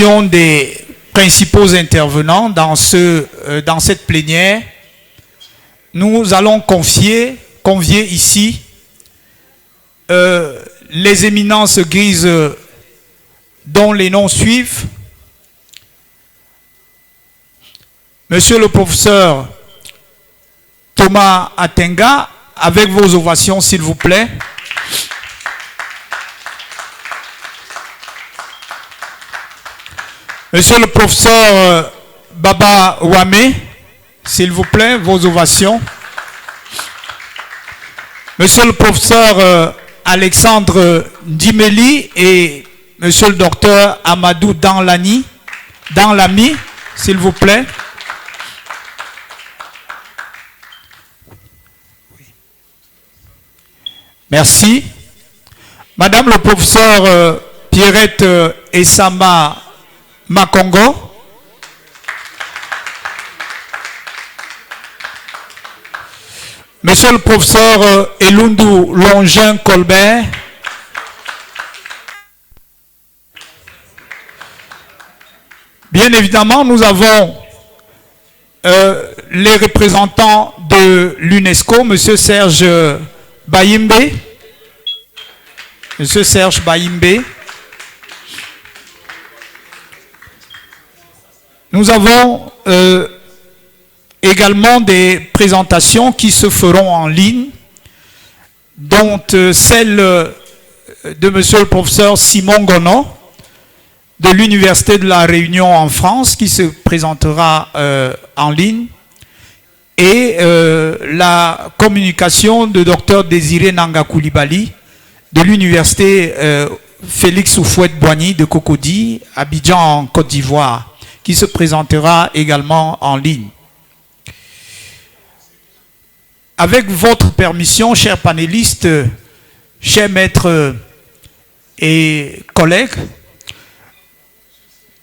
Des principaux intervenants dans cette plénière, nous allons convier ici les éminences grises dont les noms suivent. Monsieur le professeur Thomas Atenga, avec vos ovations s'il vous plaît. Monsieur le professeur Baba Ouame, s'il vous plaît, vos ovations. Monsieur le professeur Alexandre Dimeli et monsieur le docteur Amadou Danlami, s'il vous plaît. Merci. Madame le professeur Pierrette Essama Makongo. Monsieur le professeur Elundu Longin Colbert. Bien évidemment, nous avons les représentants de l'UNESCO, monsieur Serge Bayimbe. Monsieur Serge Bayimbe. Nous avons également des présentations qui se feront en ligne, dont celle de monsieur le professeur Simon Gono, de l'Université de la Réunion en France, qui se présentera en ligne, et la communication de docteur Désiré Nanga Koulibaly, de l'Université Félix Houphouët-Boigny de Cocody, Abidjan en Côte d'Ivoire, qui se présentera également en ligne. Avec votre permission, chers panélistes, chers maîtres et collègues,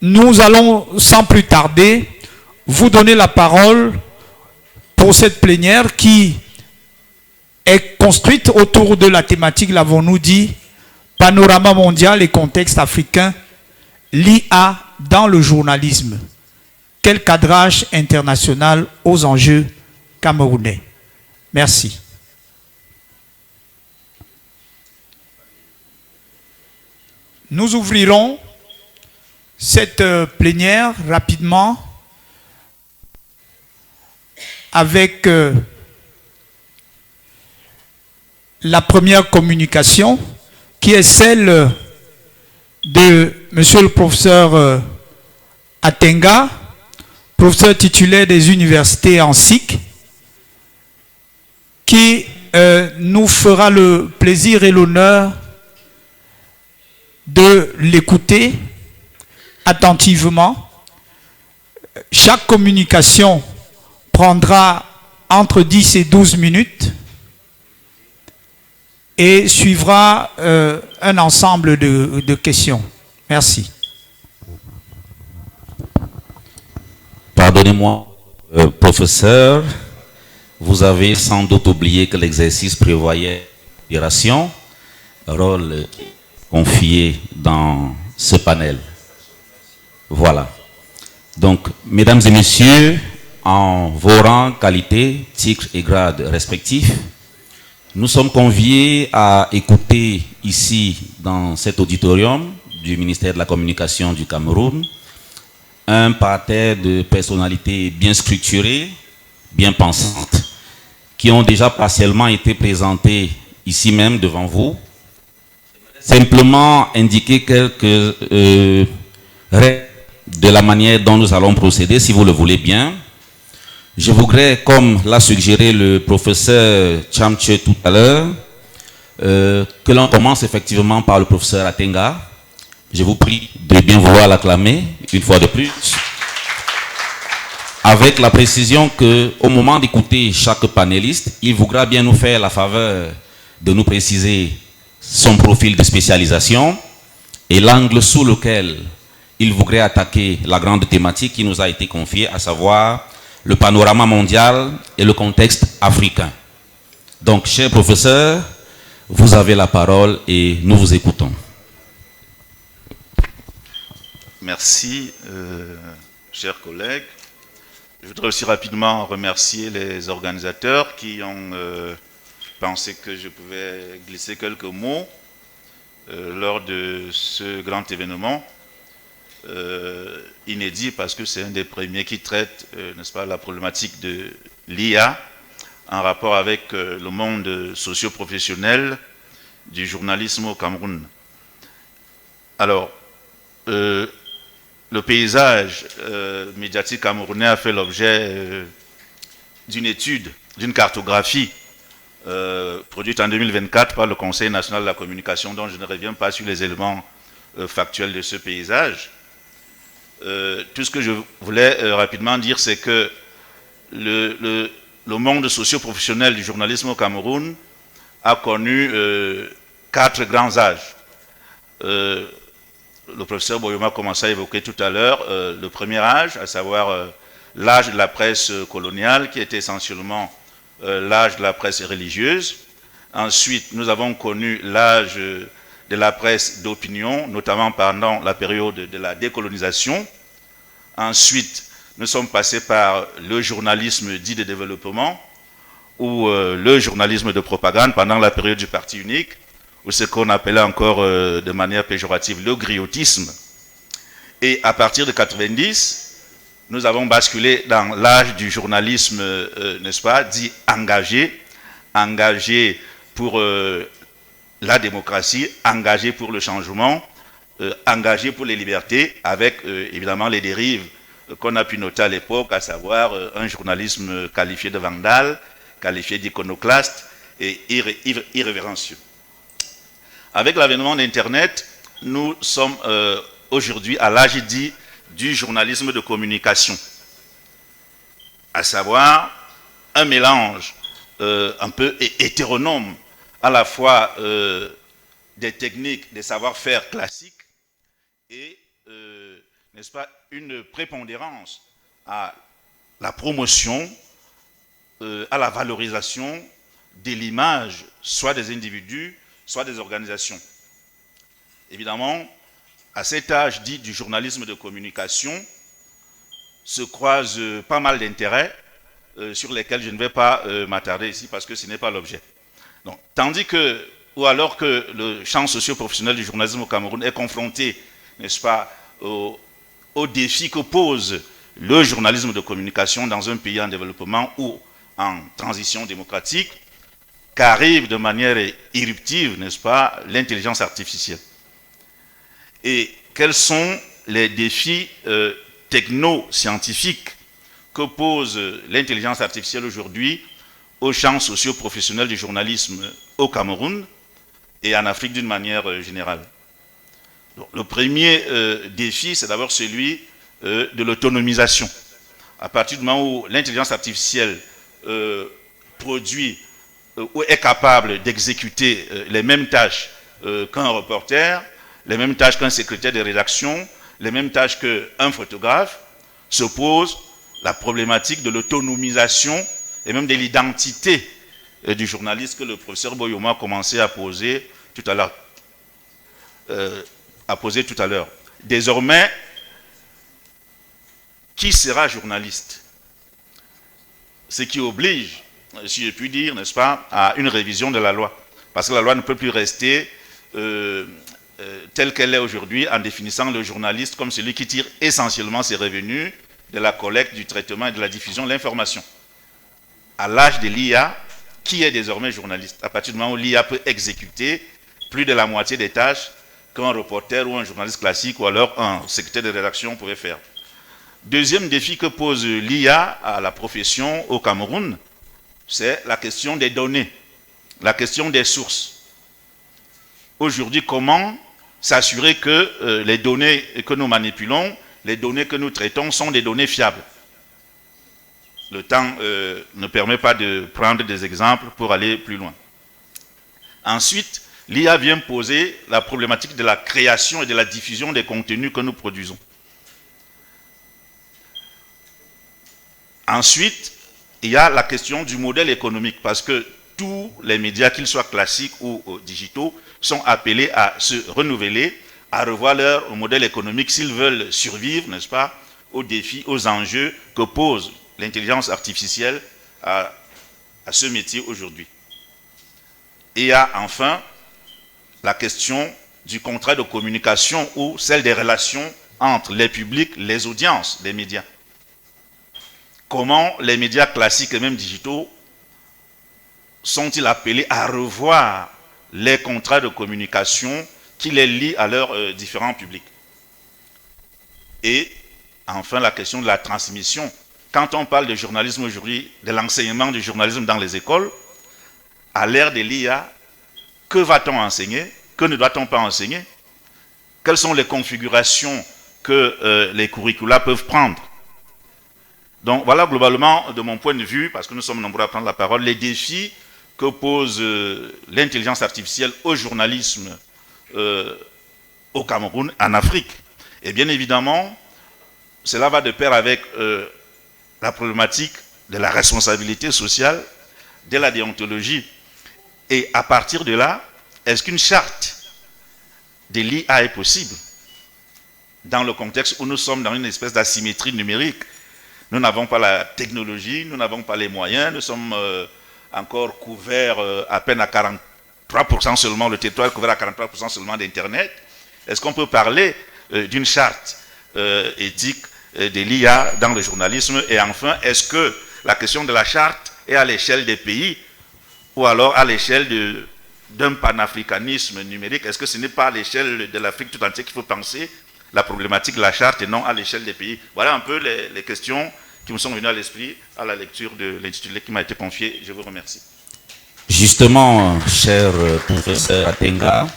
nous allons sans plus tarder vous donner la parole pour cette plénière qui est construite autour de la thématique, l'avons-nous dit, panorama mondial et contexte africain, l'IA dans le journalisme. Quel cadrage international aux enjeux camerounais? Merci. Nous ouvrirons cette plénière rapidement avec la première communication qui est celle de monsieur le professeur Atenga, professeur titulaire des universités en SIC, qui nous fera le plaisir et l'honneur de l'écouter attentivement. Chaque communication prendra entre 10 et 12 minutes et suivra un ensemble de questions. Merci. Pardonnez-moi, professeur, vous avez sans doute oublié que l'exercice prévoyait l'inspiration, rôle confié dans ce panel. Voilà. Donc, mesdames et messieurs, en vos rangs, qualités, titres et grades respectifs, nous sommes conviés à écouter ici, dans cet auditorium du ministère de la Communication du Cameroun, un parterre de personnalités bien structurées, bien pensantes, qui ont déjà partiellement été présentées ici même devant vous. Simplement indiquer quelques règles de la manière dont nous allons procéder, si vous le voulez bien. Je voudrais, comme l'a suggéré le professeur Chamche tout à l'heure, que l'on commence effectivement par le professeur Atenga. Je vous prie de bien vouloir l'acclamer, une fois de plus, avec la précision qu'au moment d'écouter chaque panéliste, il voudra bien nous faire la faveur de nous préciser son profil de spécialisation et l'angle sous lequel il voudrait attaquer la grande thématique qui nous a été confiée, à savoir le panorama mondial et le contexte africain. Donc, cher professeur, vous avez la parole et nous vous écoutons. Merci, chers collègues. Je voudrais aussi rapidement remercier les organisateurs qui ont pensé que je pouvais glisser quelques mots lors de ce grand événement inédit, parce que c'est un des premiers qui traite, n'est-ce pas, la problématique de l'IA en rapport avec le monde socio-professionnel du journalisme au Cameroun. Alors, le paysage médiatique camerounais a fait l'objet d'une étude, d'une cartographie produite en 2024 par le Conseil national de la communication, dont je ne reviens pas sur les éléments factuels de ce paysage. Tout ce que je voulais rapidement dire, c'est que le monde socio-professionnel du journalisme au Cameroun a connu 4 grands âges. Le professeur Boyoma a commencé à évoquer tout à l'heure le premier âge, à savoir l'âge de la presse coloniale, qui était essentiellement l'âge de la presse religieuse. Ensuite, nous avons connu l'âge de la presse d'opinion, notamment pendant la période de la décolonisation. Ensuite, nous sommes passés par le journalisme dit de développement, ou le journalisme de propagande pendant la période du parti unique, ou ce qu'on appelait encore de manière péjorative le griotisme. Et à partir de 90, nous avons basculé dans l'âge du journalisme, n'est-ce pas, dit engagé, engagé pour la démocratie, engagé pour le changement, engagé pour les libertés, avec évidemment les dérives qu'on a pu noter à l'époque, à savoir un journalisme qualifié de vandale, qualifié d'iconoclaste et irrévérencieux. Avec l'avènement d'Internet, nous sommes aujourd'hui à l'âge dit du journalisme de communication, à savoir un mélange un peu hétéronome, à la fois des techniques, des savoir-faire classiques et, n'est-ce pas, une prépondérance à la promotion, à la valorisation de l'image, soit des individus, soit des organisations. Évidemment, à cet âge dit du journalisme de communication, se croisent pas mal d'intérêts sur lesquels je ne vais pas m'attarder ici parce que ce n'est pas l'objet. Donc, tandis que, ou alors que le champ socio-professionnel du journalisme au Cameroun est confronté, n'est-ce pas, aux défis que pose le journalisme de communication dans un pays en développement ou en transition démocratique, qu'arrive de manière irruptive, n'est-ce pas, l'intelligence artificielle. Et quels sont les défis techno-scientifiques que pose l'intelligence artificielle aujourd'hui au champ socio-professionnel du journalisme au Cameroun et en Afrique d'une manière générale? Donc, le premier défi, c'est d'abord celui de l'autonomisation. À partir du moment où l'intelligence artificielle produit ou est capable d'exécuter les mêmes tâches qu'un reporter, les mêmes tâches qu'un secrétaire de rédaction, les mêmes tâches qu'un photographe, se pose la problématique de l'autonomisation et même de l'identité du journaliste que le professeur Boyoma a commencé à poser tout à l'heure. Désormais, qui sera journaliste? Ce qui oblige, si je puis dire, n'est-ce pas, à une révision de la loi. Parce que la loi ne peut plus rester telle qu'elle est aujourd'hui en définissant le journaliste comme celui qui tire essentiellement ses revenus de la collecte, du traitement et de la diffusion de l'information. À l'âge de l'IA, qui est désormais journaliste? À partir du moment où l'IA peut exécuter plus de la moitié des tâches qu'un reporter ou un journaliste classique ou alors un secrétaire de rédaction pouvait faire. Deuxième défi que pose l'IA à la profession au Cameroun, c'est la question des données, la question des sources. Aujourd'hui, comment s'assurer que les données que nous manipulons, les données que nous traitons sont des données fiables? Le temps ne permet pas de prendre des exemples pour aller plus loin. Ensuite, l'IA vient poser la problématique de la création et de la diffusion des contenus que nous produisons. Ensuite, il y a la question du modèle économique, parce que tous les médias, qu'ils soient classiques ou digitaux, sont appelés à se renouveler, à revoir leur modèle économique s'ils veulent survivre, n'est-ce pas, aux défis, aux enjeux que pose l'intelligence artificielle à ce métier aujourd'hui. Et il y a enfin la question du contrat de communication ou celle des relations entre les publics, les audiences des médias. Comment les médias classiques et même digitaux sont-ils appelés à revoir les contrats de communication qui les lient à leurs différents publics? Et enfin la question de la transmission. Quand on parle de journalisme aujourd'hui, de l'enseignement du journalisme dans les écoles, à l'ère de l'IA, que va-t-on enseigner? Que ne doit-on pas enseigner? Quelles sont les configurations que les curricula peuvent prendre? Donc voilà globalement, de mon point de vue, parce que nous sommes nombreux à prendre la parole, les défis que pose l'intelligence artificielle au journalisme au Cameroun, en Afrique. Et bien évidemment, cela va de pair avec la problématique de la responsabilité sociale, de la déontologie. Et à partir de là, est-ce qu'une charte de l'IA est possible dans le contexte où nous sommes dans une espèce d'asymétrie numérique? Nous n'avons pas la technologie, nous n'avons pas les moyens, nous sommes encore couverts à peine à 43% seulement, le territoire est couvert à 43% seulement d'Internet. Est-ce qu'on peut parler d'une charte éthique de l'IA dans le journalisme? Et enfin, est-ce que la question de la charte est à l'échelle des pays ou alors à l'échelle d'un panafricanisme numérique? Est-ce que ce n'est pas à l'échelle de l'Afrique tout entière qu'il faut penser la problématique de la charte et non à l'échelle des pays? Voilà un peu les questions qui me sont venues à l'esprit à la lecture de l'intitulé qui m'a été confié. Je vous remercie. Justement, cher professeur Atenga,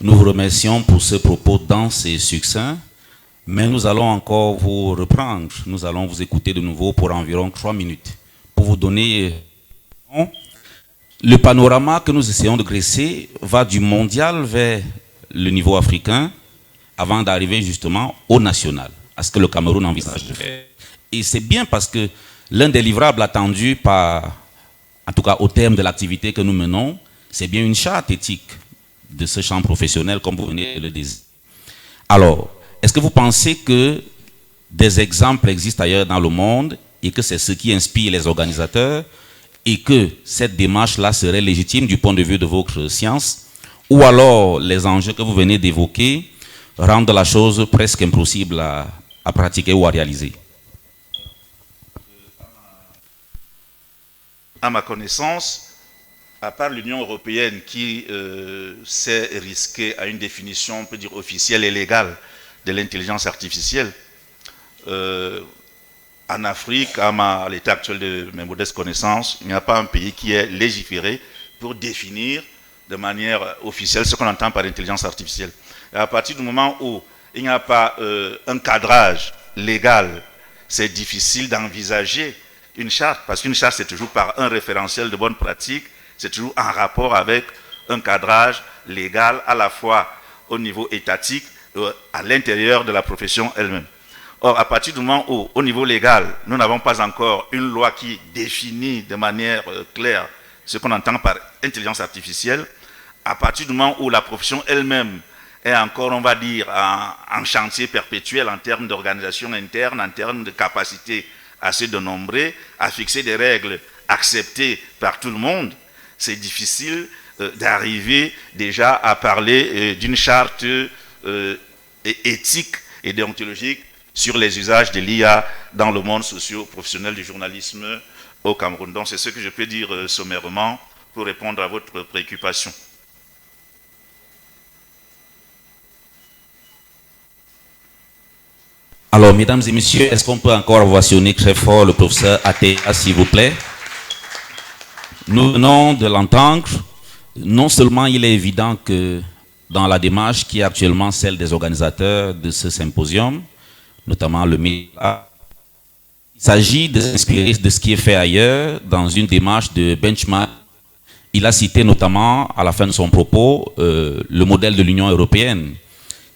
nous vous remercions pour ce propos dense et succinct, mais nous allons encore vous reprendre. Nous allons vous écouter de nouveau pour environ 3 minutes pour vous donner... Le panorama que nous essayons de dresser va du mondial vers le niveau africain avant d'arriver justement au national, à ce que le Cameroun envisage de faire. Et c'est bien parce que l'un des livrables attendus par, en tout cas au terme de l'activité que nous menons, c'est bien une charte éthique de ce champ professionnel comme vous venez de le dire. Alors, est-ce que vous pensez que des exemples existent ailleurs dans le monde et que c'est ce qui inspire les organisateurs et que cette démarche-là serait légitime du point de vue de votre science, ou alors les enjeux que vous venez d'évoquer rendent la chose presque impossible à pratiquer ou à réaliser? À ma connaissance, à part l'Union européenne qui s'est risquée à une définition, on peut dire officielle et légale de l'intelligence artificielle, en Afrique, à l'état actuel de mes modestes connaissances, il n'y a pas un pays qui est légiféré pour définir de manière officielle ce qu'on entend par intelligence artificielle. Et à partir du moment où il n'y a pas un cadrage légal, c'est difficile d'envisager une charte, parce qu'une charte c'est toujours par un référentiel de bonnes pratiques, c'est toujours en rapport avec un cadrage légal à la fois au niveau étatique, à l'intérieur de la profession elle-même. Or, à partir du moment où, au niveau légal, nous n'avons pas encore une loi qui définit de manière claire ce qu'on entend par intelligence artificielle, à partir du moment où la profession elle-même est encore, on va dire, en chantier perpétuel en termes d'organisation interne, en termes de capacité à se dénombrer, à fixer des règles acceptées par tout le monde, c'est difficile d'arriver déjà à parler d'une charte éthique et déontologique sur les usages de l'IA dans le monde socio-professionnel du journalisme au Cameroun. Donc c'est ce que je peux dire sommairement pour répondre à votre préoccupation. Alors, mesdames et messieurs, est-ce qu'on peut encore ovationner très fort le professeur Atenga, s'il vous plaît? Nous venons de l'entendre. Non seulement il est évident que dans la démarche qui est actuellement celle des organisateurs de ce symposium, notamment le MEDA, il s'agit de s'inspirer de ce qui est fait ailleurs dans une démarche de benchmark. Il a cité notamment, à la fin de son propos, le modèle de l'Union européenne,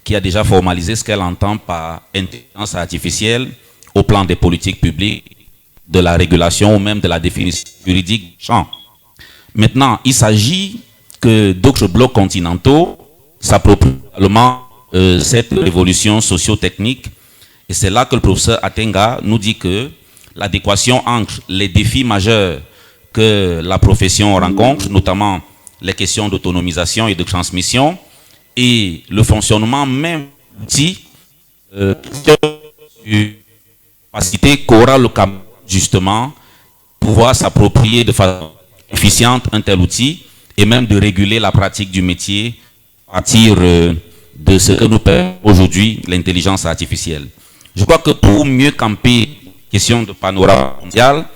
qui a déjà formalisé ce qu'elle entend par intelligence artificielle au plan des politiques publiques, de la régulation ou même de la définition juridique du champ. Maintenant, il s'agit que d'autres blocs continentaux s'approprient également cette révolution socio-technique. Et c'est là que le professeur Atenga nous dit que l'adéquation entre les défis majeurs que la profession rencontre, notamment les questions d'autonomisation et de transmission, et le fonctionnement même d'outils, capacité qu'aura le CAM justement pouvoir s'approprier de façon efficiente un tel outil et même de réguler la pratique du métier à partir de ce que nous permet aujourd'hui l'intelligence artificielle. Je crois que pour mieux camper question de panorama mondial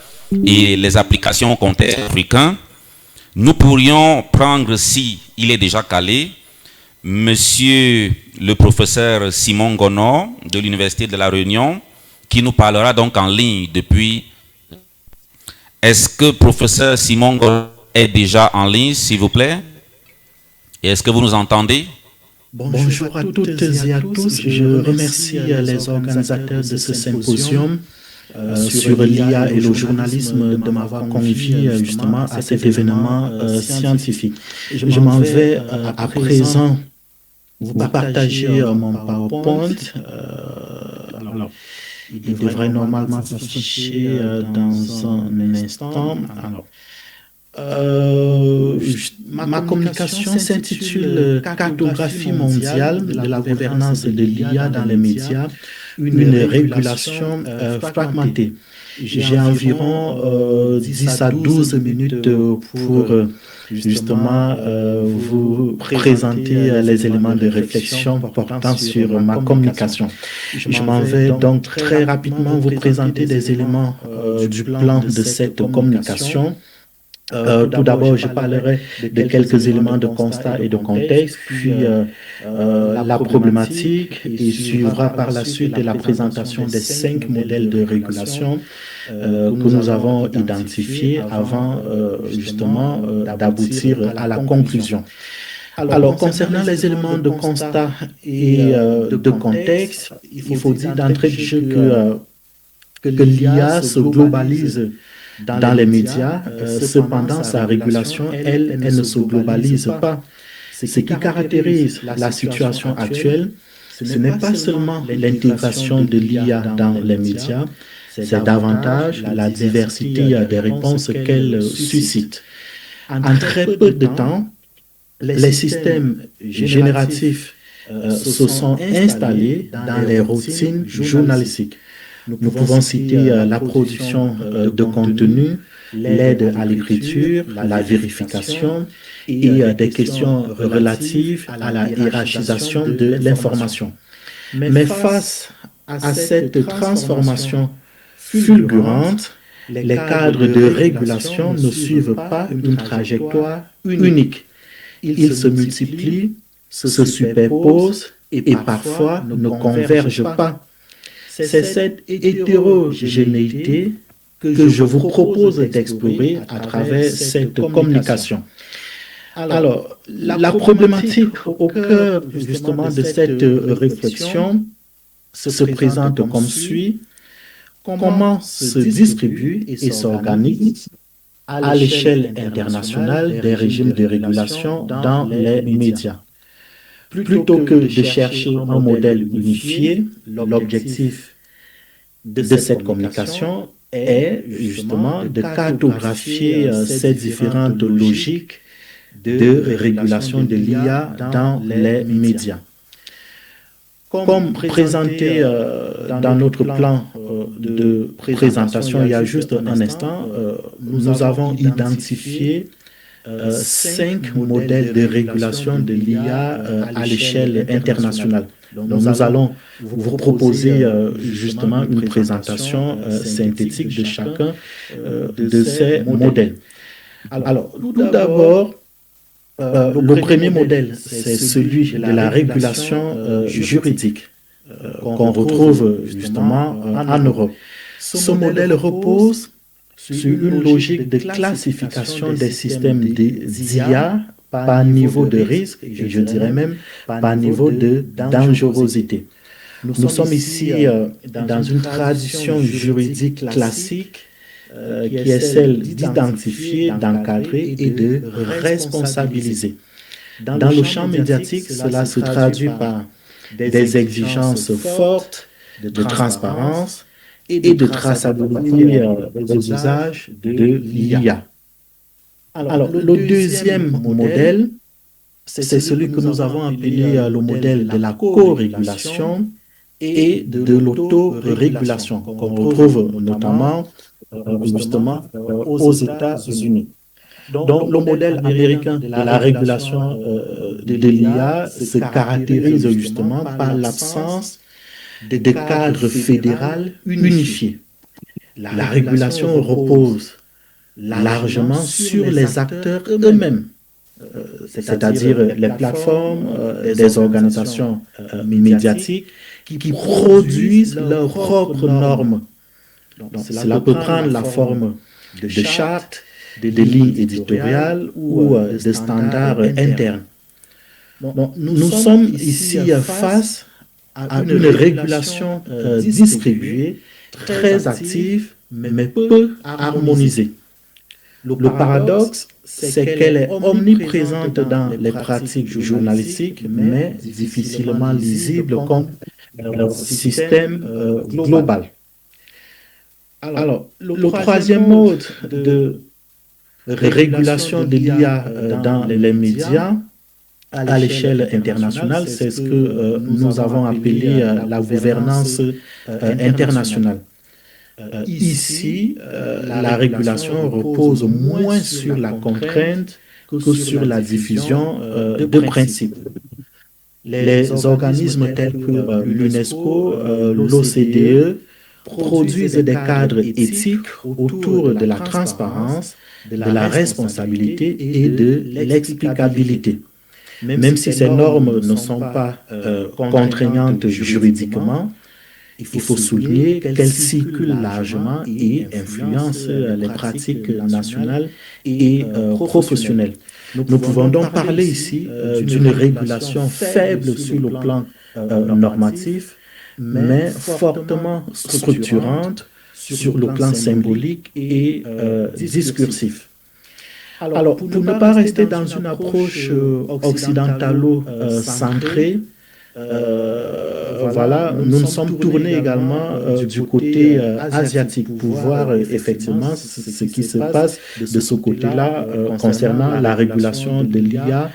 et les applications au contexte africain, nous pourrions prendre, si il est déjà calé, monsieur le professeur Simon Gono de l'Université de La Réunion, qui nous parlera donc en ligne depuis. Est-ce que professeur Simon Gono est déjà en ligne, s'il vous plaît? Et est-ce que vous nous entendez? Bonjour à toutes et à tous. Je remercie les organisateurs de ce symposium sur l'IA et le journalisme de m'avoir convié justement à cet événement scientifique. Je m'en vais à présent vous partager mon PowerPoint. Alors, il devrait normalement s'afficher dans un instant. Alors, ma communication s'intitule Cartographie mondiale de la gouvernance de l'IA dans les médias, une régulation fragmentée. J'ai environ 10 à 12 minutes pour justement vous présenter les éléments de réflexion portant sur ma communication. Je m'en vais donc très rapidement vous présenter des éléments du plan de cette communication. Tout d'abord, je parlerai de quelques éléments de constat et de contexte, puis la problématique, et suivra par la suite la présentation des 5 modèles de régulation que nous avons identifiés avant justement d'aboutir à la conclusion. Alors, concernant les éléments de constat et de contexte, il faut dire d'entrée de jeu que l'IA se globalise dans les médias, cependant sa régulation, elle ne se globalise pas. Ce qui caractérise la situation actuelle, ce n'est pas seulement l'intégration de l'IA dans les médias, c'est davantage la diversité des réponses qu'elle suscite. En très peu de temps, les systèmes génératifs se sont installés dans les routines journalistiques. Nous pouvons citer la production de contenu, l'aide à l'écriture, la vérification et des questions relatives à la hiérarchisation de l'information. Mais face à cette transformation fulgurante, les cadres de régulation ne suivent pas une trajectoire unique. Ils se multiplient, se superposent et parfois ne convergent pas. C'est cette hétérogénéité que je vous propose d'explorer à travers cette communication. Alors, la problématique au cœur justement de cette réflexion se présente comme suit. Comment se distribuent et s'organisent à l'échelle internationale des régimes de régulation dans les médias? Plutôt que de chercher un modèle unifié, l'objectif de cette communication est justement de cartographier ces différentes logiques de régulation de l'IA dans les médias. Comme présenté dans notre plan de présentation il y a juste un instant, nous avons identifié 5 modèles de régulation de l'IA à l'échelle internationale. Donc, nous allons vous proposer justement une présentation synthétique de chacun de ces modèles. Alors, tout d'abord, le premier modèle, c'est celui de la régulation juridique qu'on retrouve justement en Europe. Ce modèle repose sur une logique de classification des systèmes d'IA par niveau de risque, et je dirais même par niveau de dangerosité. Nous sommes ici dans une tradition juridique classique qui est celle d'identifier, d'encadrer et de responsabiliser. Dans le champ médiatique, cela se traduit par des exigences fortes de transparence et de traçabilité des usages de l'IA. Alors, le deuxième modèle, c'est celui que nous avons appelé le modèle de la co-régulation et de l'autorégulation, qu'on retrouve notamment justement aux États-Unis. Donc, le modèle américain de la régulation de l'IA se caractérise justement par l'absence de cadre fédéral unifié. La régulation repose largement sur les acteurs eux-mêmes, c'est-à-dire les plateformes, des organisations médiatiques qui produisent leurs propres normes. Donc, cela peut prendre la forme de chartes, de lignes éditoriales ou de standards internes. Donc, nous sommes ici face à une régulation distribuée, très active, mais peu harmonisée. Le paradoxe, c'est qu'elle est omniprésente dans les pratiques journalistiques, mais difficilement lisible comme système global. Alors, le troisième mode de régulation de l'IA dans les médias à l'échelle internationale, c'est ce que nous avons appelé la gouvernance internationale. Ici, la régulation repose moins sur la contrainte que sur la diffusion de principes. Les organismes tels que l'UNESCO, l'OCDE produisent des cadres éthiques autour de la transparence, de la responsabilité et de l'explicabilité. Même si ces normes ne sont pas contraignantes juridiquement, il faut souligner qu'elles circulent largement et influencent les pratiques nationales et professionnelles. Nous pouvons donc parler ici d'une régulation faible sur le plan normatif, mais fortement structurante sur le plan symbolique et discursif. Alors, pour ne pas rester dans une approche occidentalo-centrée, voilà, nous nous sommes tournés également du côté asiatique pour voir effectivement ce qui se passe de ce côté-là concernant la régulation de l'IA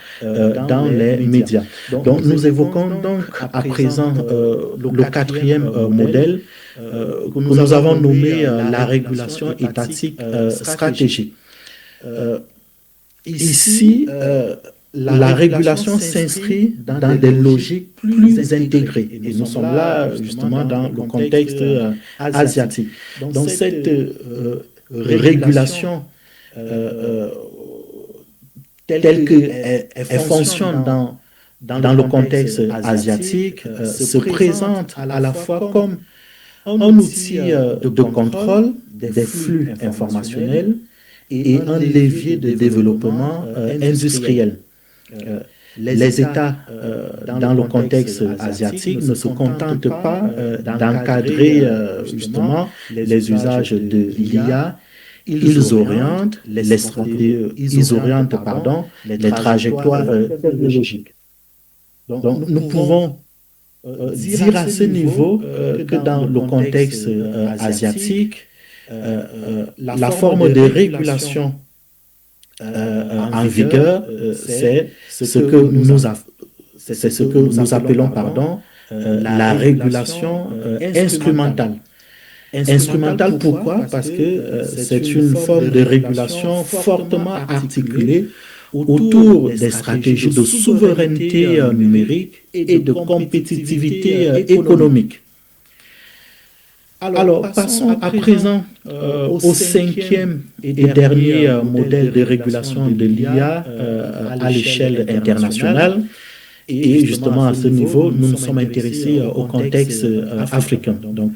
dans les médias. Donc, nous évoquons donc à présent le quatrième modèle que nous avons nommé la régulation étatique stratégique. Ici, la régulation s'inscrit dans des logiques plus intégrées. Et nous sommes là justement dans le contexte asiatique. Donc cette régulation telle qu'elle fonctionne dans le contexte asiatique se présente à la fois comme un outil de contrôle des flux informationnels et un levier de développement industriel. Les États, dans le contexte asiatique, ne se contentent pas d'encadrer justement les usages de l'IA. Ils orientent les trajectoires technologiques. Donc, nous pouvons dire à ce niveau que dans le contexte asiatique, la forme de régulation en vigueur, c'est ce que nous appelons la régulation instrumentale. Instrumentale pourquoi? Parce que c'est une forme de régulation fortement articulée autour des stratégies de souveraineté numérique et de compétitivité économique. Alors, passons à présent au cinquième et dernier modèle de régulation de l'IA à l'échelle internationale. Et justement, à ce niveau, nous nous sommes intéressés au contexte africain. Donc,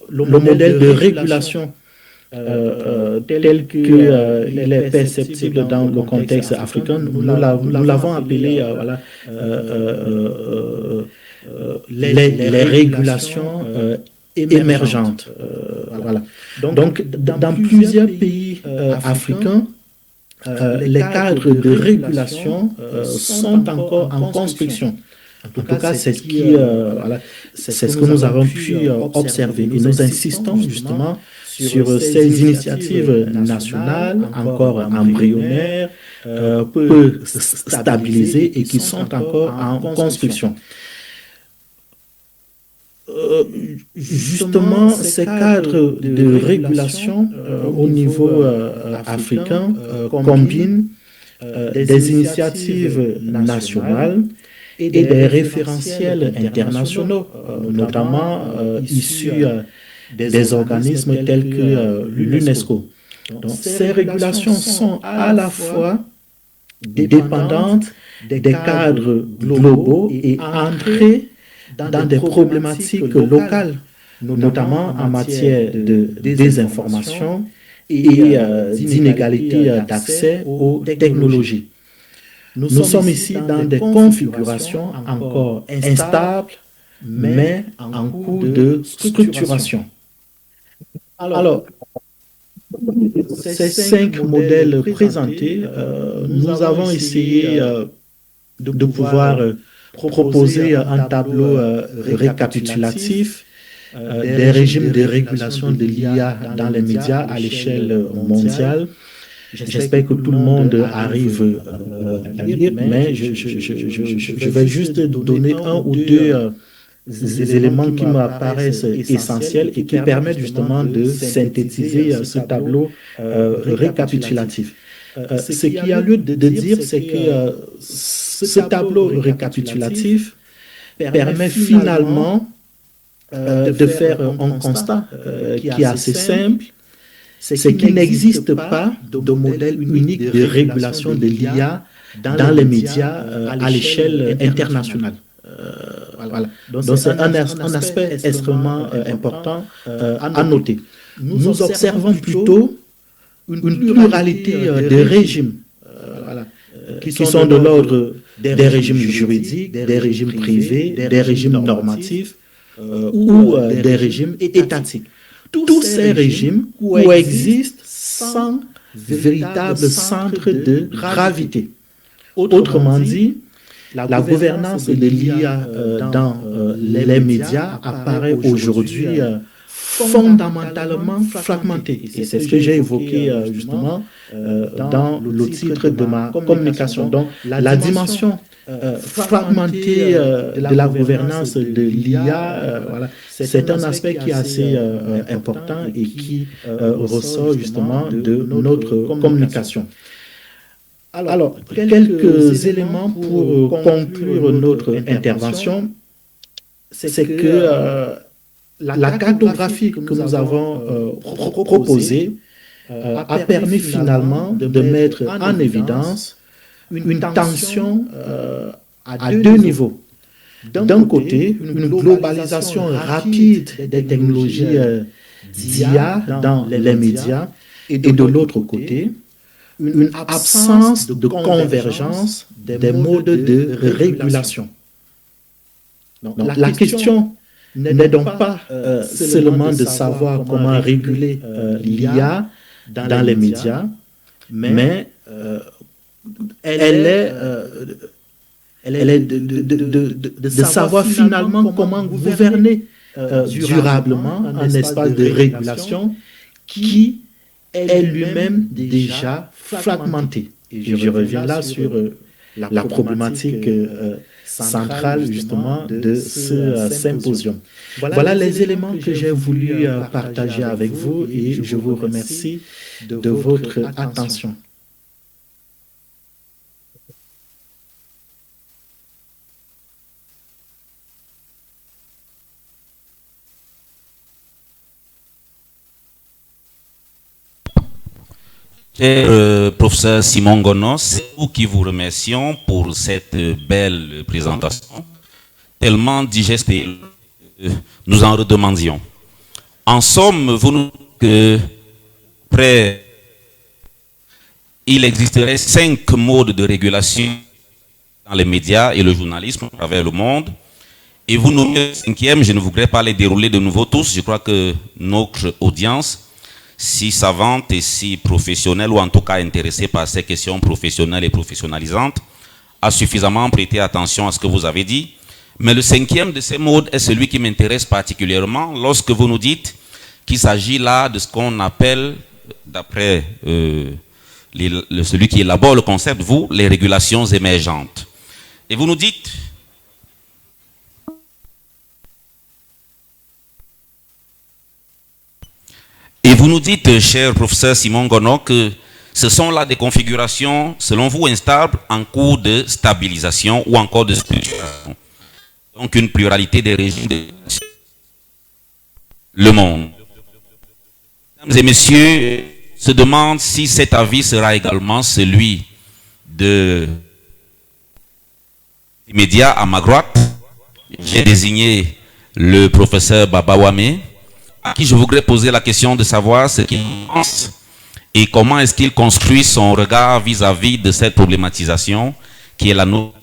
le modèle de régulation tel qu'il est perceptible dans le contexte africain, nous l'avons appelé les régulations émergentes. Voilà. Donc, dans plusieurs pays africains, les cadres de régulation sont encore en construction. En tout cas, c'est ce que nous avons pu observer. Et nous insistons justement sur ces initiatives nationales, encore embryonnaires, peu stabilisées et qui sont encore en construction. Justement, ces cadres de régulation au niveau africain combinent des initiatives nationales et des référentiels internationaux, notamment issus des organismes tels que l'UNESCO. Donc, ces régulations sont à la fois dépendantes des cadres globaux et ancrées dans des problématiques locales, notamment en matière de désinformation et d'inégalité d'accès aux technologies. Nous sommes ici dans des configurations encore instables, mais en cours de structuration. Alors, ces 5 modèles présentés, nous avons essayé de pouvoir proposer un tableau récapitulatif des régimes de régulation de l'IA dans les médias à l'échelle mondiale. J'espère que tout le monde arrive à lire, mais je vais juste donner un ou deux éléments qui m'apparaissent essentiels et qui permettent justement de synthétiser ce tableau récapitulatif. Ce qu'il y a lieu de dire, c'est que ce tableau récapitulatif permet finalement de faire un constat qui est assez simple, c'est qu'il n'existe pas de modèle unique de régulation de l'IA dans les médias à l'échelle internationale. Voilà. Donc c'est un aspect extrêmement important à noter. Nous observons plutôt une pluralité de régimes qui sont de l'ordre des régimes juridiques, des régimes privés, des régimes normatifs ou des régimes étatiques. Tous ces régimes coexistent sans véritable centre de gravité. Autrement dit, la gouvernance de l'IA dans les médias apparaît aujourd'hui fondamentalement fragmentée. Et c'est ce que j'ai évoqué justement dans le titre de ma communication. Donc, la dimension fragmentée de la gouvernance de l'IA, voilà, c'est un aspect qui est assez important et qui ressort justement de notre communication. Alors, quelques éléments pour conclure notre intervention, c'est que la cartographie que nous avons proposée a permis finalement de mettre en évidence une tension à deux niveaux. D'un côté, une globalisation rapide des technologies d'IA dans les médias, et de l'autre côté, une absence de convergence des modes de régulation. Donc, la question n'est donc pas seulement de savoir comment réguler l'IA dans les médias, mais elle est de savoir finalement comment gouverner durablement un espace de régulation qui est lui-même déjà fragmenté. Et je reviens là sur la problématique centrale justement de ce symposium. Voilà les éléments que j'ai voulu partager avec vous et je vous remercie de votre attention. Cher professeur Simon Gono, c'est nous qui vous remercions pour cette belle présentation, tellement digeste et nous en redemandions. En somme, vous nous dites que il existerait 5 modes de régulation dans les médias et le journalisme à travers le monde. Et vous nommez le 5e, je ne voudrais pas les dérouler de nouveau tous. Je crois que notre audience, si savante et si professionnelle, ou en tout cas intéressée par ces questions professionnelles et professionnalisantes, a suffisamment prêté attention à ce que vous avez dit. Mais le cinquième de ces modes est celui qui m'intéresse particulièrement lorsque vous nous dites qu'il s'agit là de ce qu'on appelle, d'après celui qui élabore le concept, vous, les régulations émergentes. Et vous nous dites... Et vous nous dites, cher professeur Simon Gono, que ce sont là des configurations, selon vous, instables en cours de stabilisation ou encore de structuration. Donc une pluralité des régimes de le monde. Mesdames et messieurs, se demandent si cet avis sera également celui de immédiat à ma droite. J'ai désigné le professeur Baba Wame, à qui je voudrais poser la question de savoir ce qu'il pense et comment est-ce qu'il construit son regard vis-à-vis de cette problématisation qui est la nôtre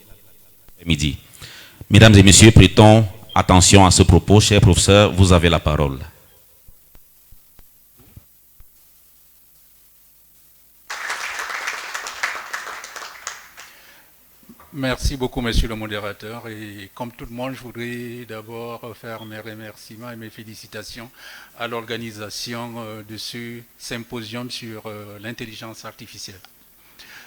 midi. Mesdames et messieurs, prêtons attention à ce propos. Cher professeur, vous avez la parole. Merci beaucoup, monsieur le modérateur. Et comme tout le monde, je voudrais d'abord faire mes remerciements et mes félicitations à l'organisation de ce symposium sur l'intelligence artificielle.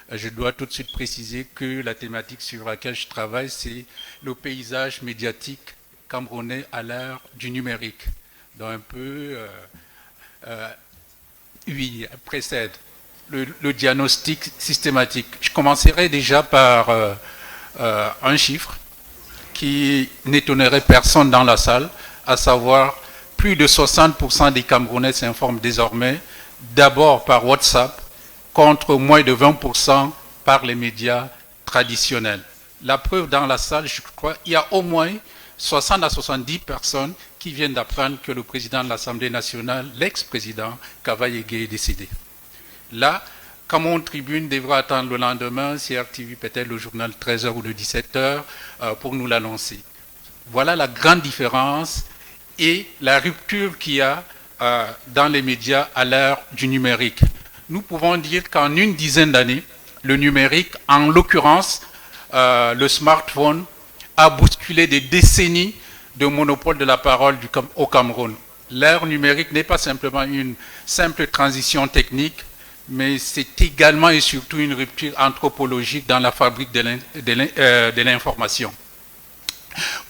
Je dois tout de suite préciser que la thématique sur laquelle je travaille, c'est le paysage médiatique camerounais à l'ère du numérique. Donc un peu, oui, précède le diagnostic systématique. Je commencerai déjà par un chiffre qui n'étonnerait personne dans la salle, à savoir plus de 60% des Camerounais s'informent désormais d'abord par WhatsApp, contre moins de 20% par les médias traditionnels. La preuve dans la salle, je crois, il y a au moins 60 à 70 personnes qui viennent d'apprendre que le président de l'Assemblée nationale, l'ex-président Kavaye Gueye, est décédé. Là, Cameroun Tribune devra attendre le lendemain, CRTV peut-être le journal 13h ou de 17h pour nous l'annoncer. Voilà la grande différence et la rupture qu'il y a dans les médias à l'ère du numérique. Nous pouvons dire qu'en une dizaine d'années, le numérique, en l'occurrence le smartphone, a bousculé des décennies de monopole de la parole au Cameroun. L'ère numérique n'est pas simplement une simple transition technique, mais c'est également et surtout une rupture anthropologique dans la fabrique de l'information.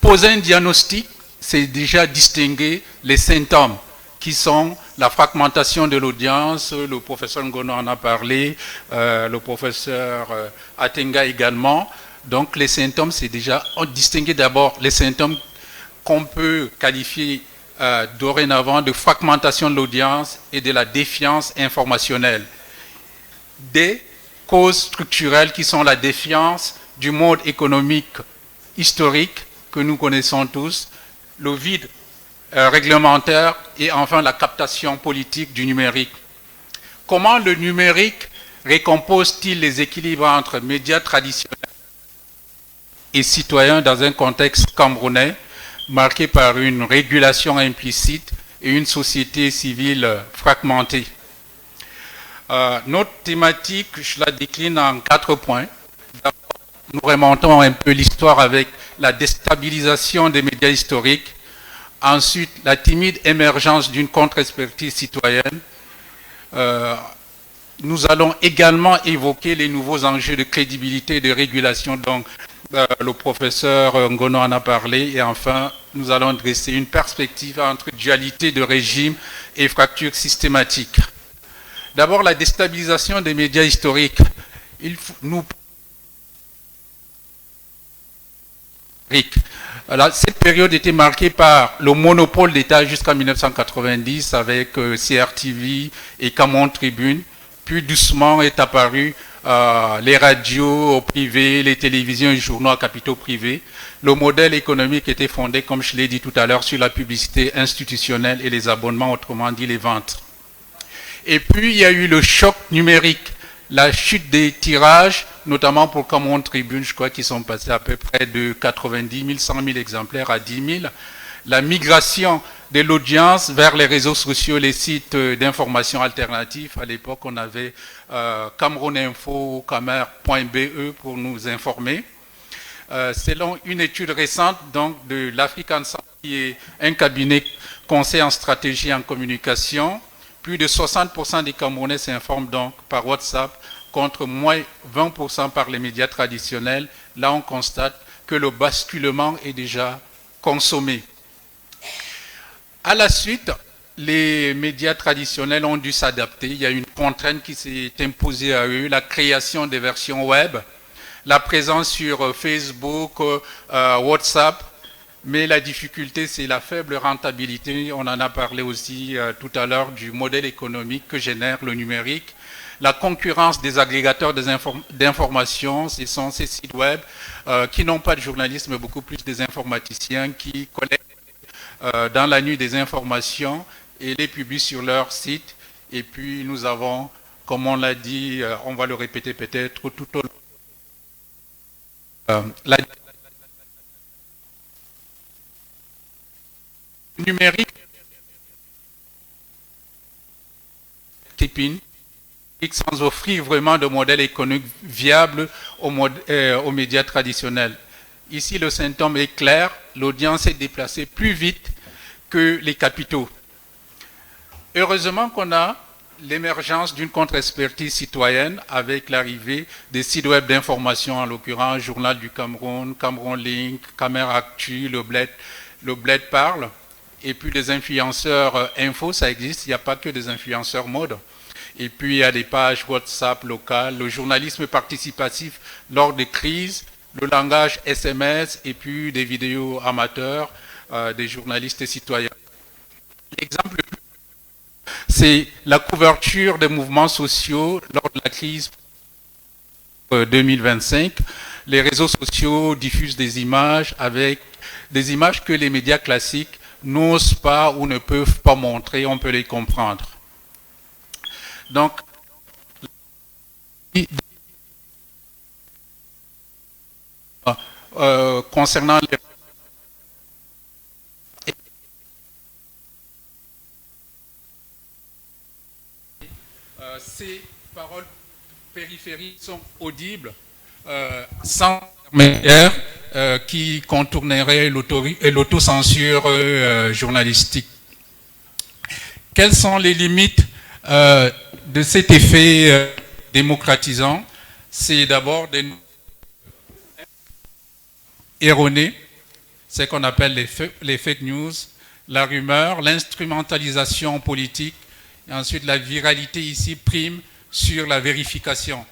Poser un diagnostic, c'est déjà distinguer les symptômes, qui sont la fragmentation de l'audience, le professeur Ngono en a parlé, le professeur Atenga également. Donc les symptômes, c'est déjà distinguer d'abord les symptômes qu'on peut qualifier dorénavant de fragmentation de l'audience et de la défiance informationnelle. Des causes structurelles qui sont la défiance du mode économique historique que nous connaissons tous, le vide réglementaire et enfin la captation politique du numérique. Comment le numérique récompose-t-il les équilibres entre médias traditionnels et citoyens dans un contexte camerounais marqué par une régulation implicite et une société civile fragmentée? Notre thématique, je la décline en 4 points. D'abord, nous remontons un peu l'histoire avec la déstabilisation des médias historiques. Ensuite, la timide émergence d'une contre-expertise citoyenne. Nous allons également évoquer les nouveaux enjeux de crédibilité et de régulation dont le professeur Ngono en a parlé. Et enfin, nous allons dresser une perspective entre dualité de régime et fracture systématique. D'abord, la déstabilisation des médias historiques. Cette période était marquée par le monopole d'État jusqu'en 1990 avec CRTV et Cameroun Tribune. Puis doucement est apparu les radios privées, les télévisions et journaux à capitaux privés. Le modèle économique était fondé, comme je l'ai dit tout à l'heure, sur la publicité institutionnelle et les abonnements, autrement dit les ventes. Et puis il y a eu le choc numérique, la chute des tirages, notamment pour Cameroun Tribune, je crois qu'ils sont passés à peu près de 90 000, 100 000 exemplaires à 10 000. La migration de l'audience vers les réseaux sociaux, les sites d'information alternatifs. À l'époque, on avait Cameroun Info, camer.be pour nous informer. Selon une étude récente donc, de l'African Center, qui est un cabinet conseil en stratégie et en communication, plus de 60% des Camerounais s'informent donc par WhatsApp, contre moins 20% par les médias traditionnels. Là, on constate que le basculement est déjà consommé. À la suite, les médias traditionnels ont dû s'adapter. Il y a une contrainte qui s'est imposée à eux, la création des versions web, la présence sur Facebook, WhatsApp. Mais la difficulté, c'est la faible rentabilité. On en a parlé aussi tout à l'heure du modèle économique que génère le numérique. La concurrence des agrégateurs d'informations, ce sont ces sites web qui n'ont pas de journalistes, mais beaucoup plus des informaticiens qui collectent dans la nuit des informations et les publient sur leur site. Et puis nous avons, comme on l'a dit, on va le répéter peut-être tout au long. La numérique sans offrir vraiment de modèle économique viable aux médias traditionnels. Ici, le symptôme est clair, l'audience est déplacée plus vite que les capitaux. Heureusement qu'on a l'émergence d'une contre-expertise citoyenne avec l'arrivée des sites web d'information, en l'occurrence Journal du Cameroun, Cameroun Link, Caméra Actu, le Bled parle, et puis les influenceurs info, ça existe, il n'y a pas que des influenceurs mode. Et puis il y a des pages WhatsApp locales, le journalisme participatif lors des crises, le langage SMS et puis des vidéos amateurs des journalistes et citoyens. L'exemple le plus c'est la couverture des mouvements sociaux lors de la crise 2025. Les réseaux sociaux diffusent des images avec des images que les médias classiques n'osent pas ou ne peuvent pas montrer, on peut les comprendre. Donc, concernant les ces paroles périphériques sont audibles sans intermédiaire qui contournerait l'autocensure journalistique. Quelles sont les limites de cet effet démocratisant? C'est d'abord des erronés, ce qu'on appelle les fake news, la rumeur, l'instrumentalisation politique, et ensuite la viralité ici prime sur la vérification.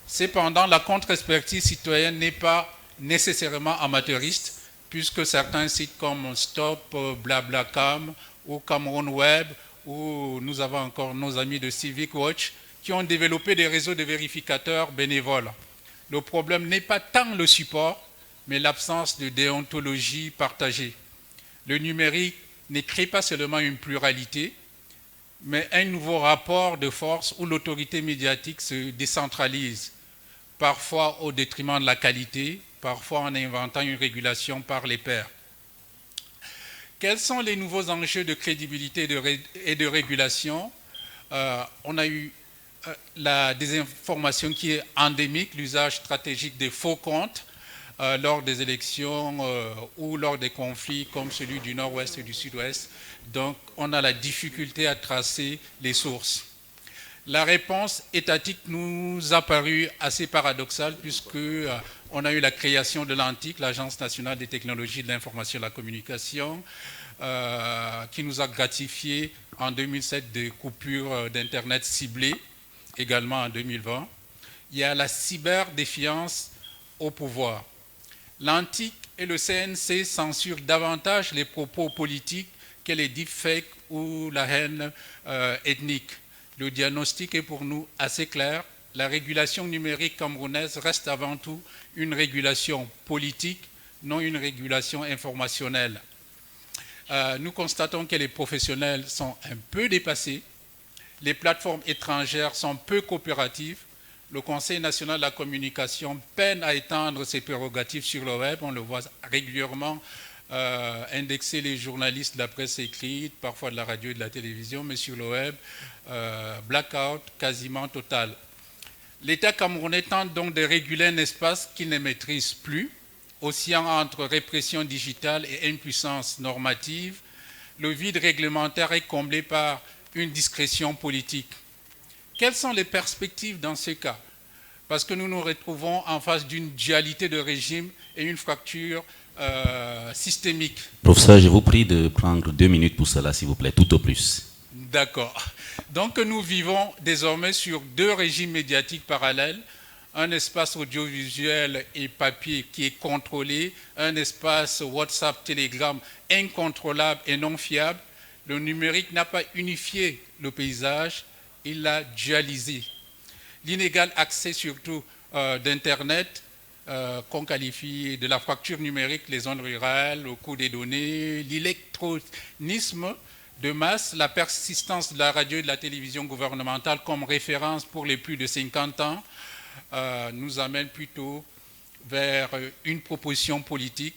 Cependant, la contre-expertise citoyenne n'est pas nécessairement amateuriste, puisque certains sites comme Stop, Blablacar ou Cameroun Web, où nous avons encore nos amis de Civic Watch, qui ont développé des réseaux de vérificateurs bénévoles. Le problème n'est pas tant le support, mais l'absence de déontologie partagée. Le numérique ne crée pas seulement une pluralité, mais un nouveau rapport de force où l'autorité médiatique se décentralise, parfois au détriment de la qualité, parfois en inventant une régulation par les pairs. Quels sont les nouveaux enjeux de crédibilité et de régulation? On a eu la désinformation qui est endémique, l'usage stratégique des faux comptes lors des élections ou lors des conflits comme celui du Nord-Ouest et du Sud-Ouest. Donc, on a la difficulté à tracer les sources. La réponse étatique nous a paru assez paradoxale puisque on a eu la création de l'ANTIC, l'Agence nationale des technologies de l'information et de la communication, qui nous a gratifié en 2007 des coupures d'Internet ciblées, également en 2020. Il y a la cyberdéfiance au pouvoir. L'ANTIC et le CNC censurent davantage les propos politiques que les deepfakes ou la haine ethnique. Le diagnostic est pour nous assez clair. La régulation numérique camerounaise reste avant tout une régulation politique, non une régulation informationnelle. Nous constatons que les professionnels sont un peu dépassés. Les plateformes étrangères sont peu coopératives. Le Conseil national de la communication peine à étendre ses prérogatives sur le web. On le voit régulièrement indexer les journalistes de la presse écrite, parfois de la radio et de la télévision, mais sur le web, blackout quasiment total. L'État camerounais tente donc de réguler un espace qu'il ne maîtrise plus. oscillant entre répression digitale et impuissance normative, le vide réglementaire est comblé par une discrétion politique. Quelles sont les perspectives dans ce cas? Parce que nous nous retrouvons en face d'une dualité de régime et une fracture systémique. Professeur, je vous prie de prendre 2 minutes pour cela, s'il vous plaît, tout au plus. D'accord. Donc nous vivons désormais sur 2 régimes médiatiques parallèles, un espace audiovisuel et papier qui est contrôlé, un espace WhatsApp, Telegram incontrôlable et non fiable. Le numérique n'a pas unifié le paysage, il l'a dualisé. L'inégal accès surtout d'Internet, qu'on qualifie de la fracture numérique, les zones rurales, le coût des données, l'électronisme de masse, la persistance de la radio et de la télévision gouvernementale comme référence pour les plus de 50 ans, nous amène plutôt vers une proposition politique,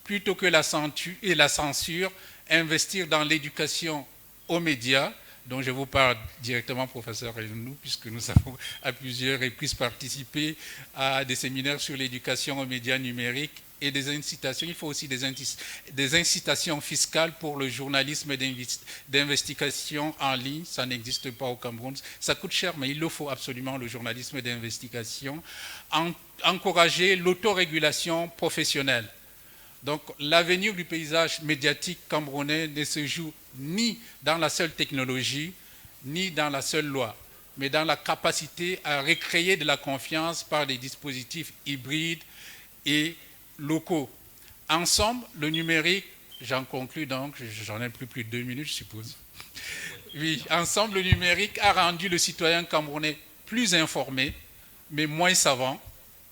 plutôt que la censure, investir dans l'éducation aux médias, dont je vous parle directement, professeur Renou, puisque nous avons à plusieurs reprises participé à des séminaires sur l'éducation aux médias numériques et des incitations. Il faut aussi des incitations fiscales pour le journalisme d'investigation en ligne. Ça n'existe pas au Cameroun. Ça coûte cher, mais il le faut absolument, le journalisme d'investigation. Encourager l'autorégulation professionnelle. Donc l'avenir du paysage médiatique camerounais ne se joue ni dans la seule technologie, ni dans la seule loi, mais dans la capacité à recréer de la confiance par des dispositifs hybrides et locaux. Ensemble, le numérique, j'en conclus donc, j'en ai plus de 2 minutes, je suppose. Oui, ensemble, le numérique a rendu le citoyen camerounais plus informé, mais moins savant,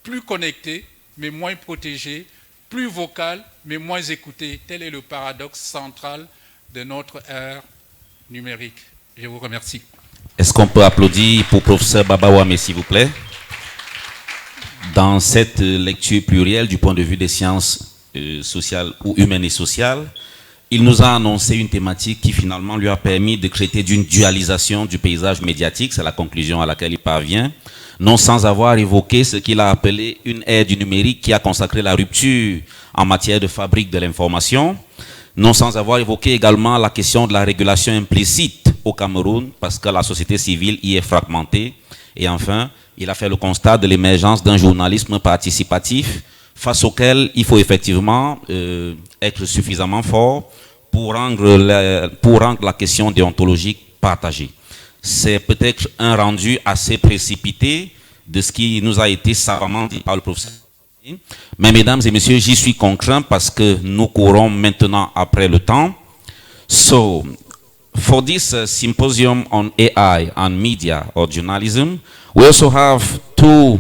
plus connecté, mais moins protégé, plus vocal, mais moins écouté. Tel est le paradoxe central de notre ère numérique. Je vous remercie. Est-ce qu'on peut applaudir pour professeur Baba Wame, s'il vous plaît? Dans cette lecture plurielle du point de vue des sciences sociales ou humaines et sociales, il nous a annoncé une thématique qui finalement lui a permis de traiter d'une dualisation du paysage médiatique, c'est la conclusion à laquelle il parvient, non sans avoir évoqué ce qu'il a appelé une ère du numérique qui a consacré la rupture en matière de fabrique de l'information, non sans avoir évoqué également la question de la régulation implicite au Cameroun, parce que la société civile y est fragmentée, et enfin, il a fait le constat de l'émergence d'un journalisme participatif face auquel il faut effectivement être suffisamment fort pour rendre la question déontologique partagée. C'est peut-être un rendu assez précipité de ce qui nous a été savamment dit par le professeur. Mais mesdames et messieurs, j'y suis contraint parce que nous courons maintenant après le temps. So, for this symposium on AI and media or journalism, we also have 2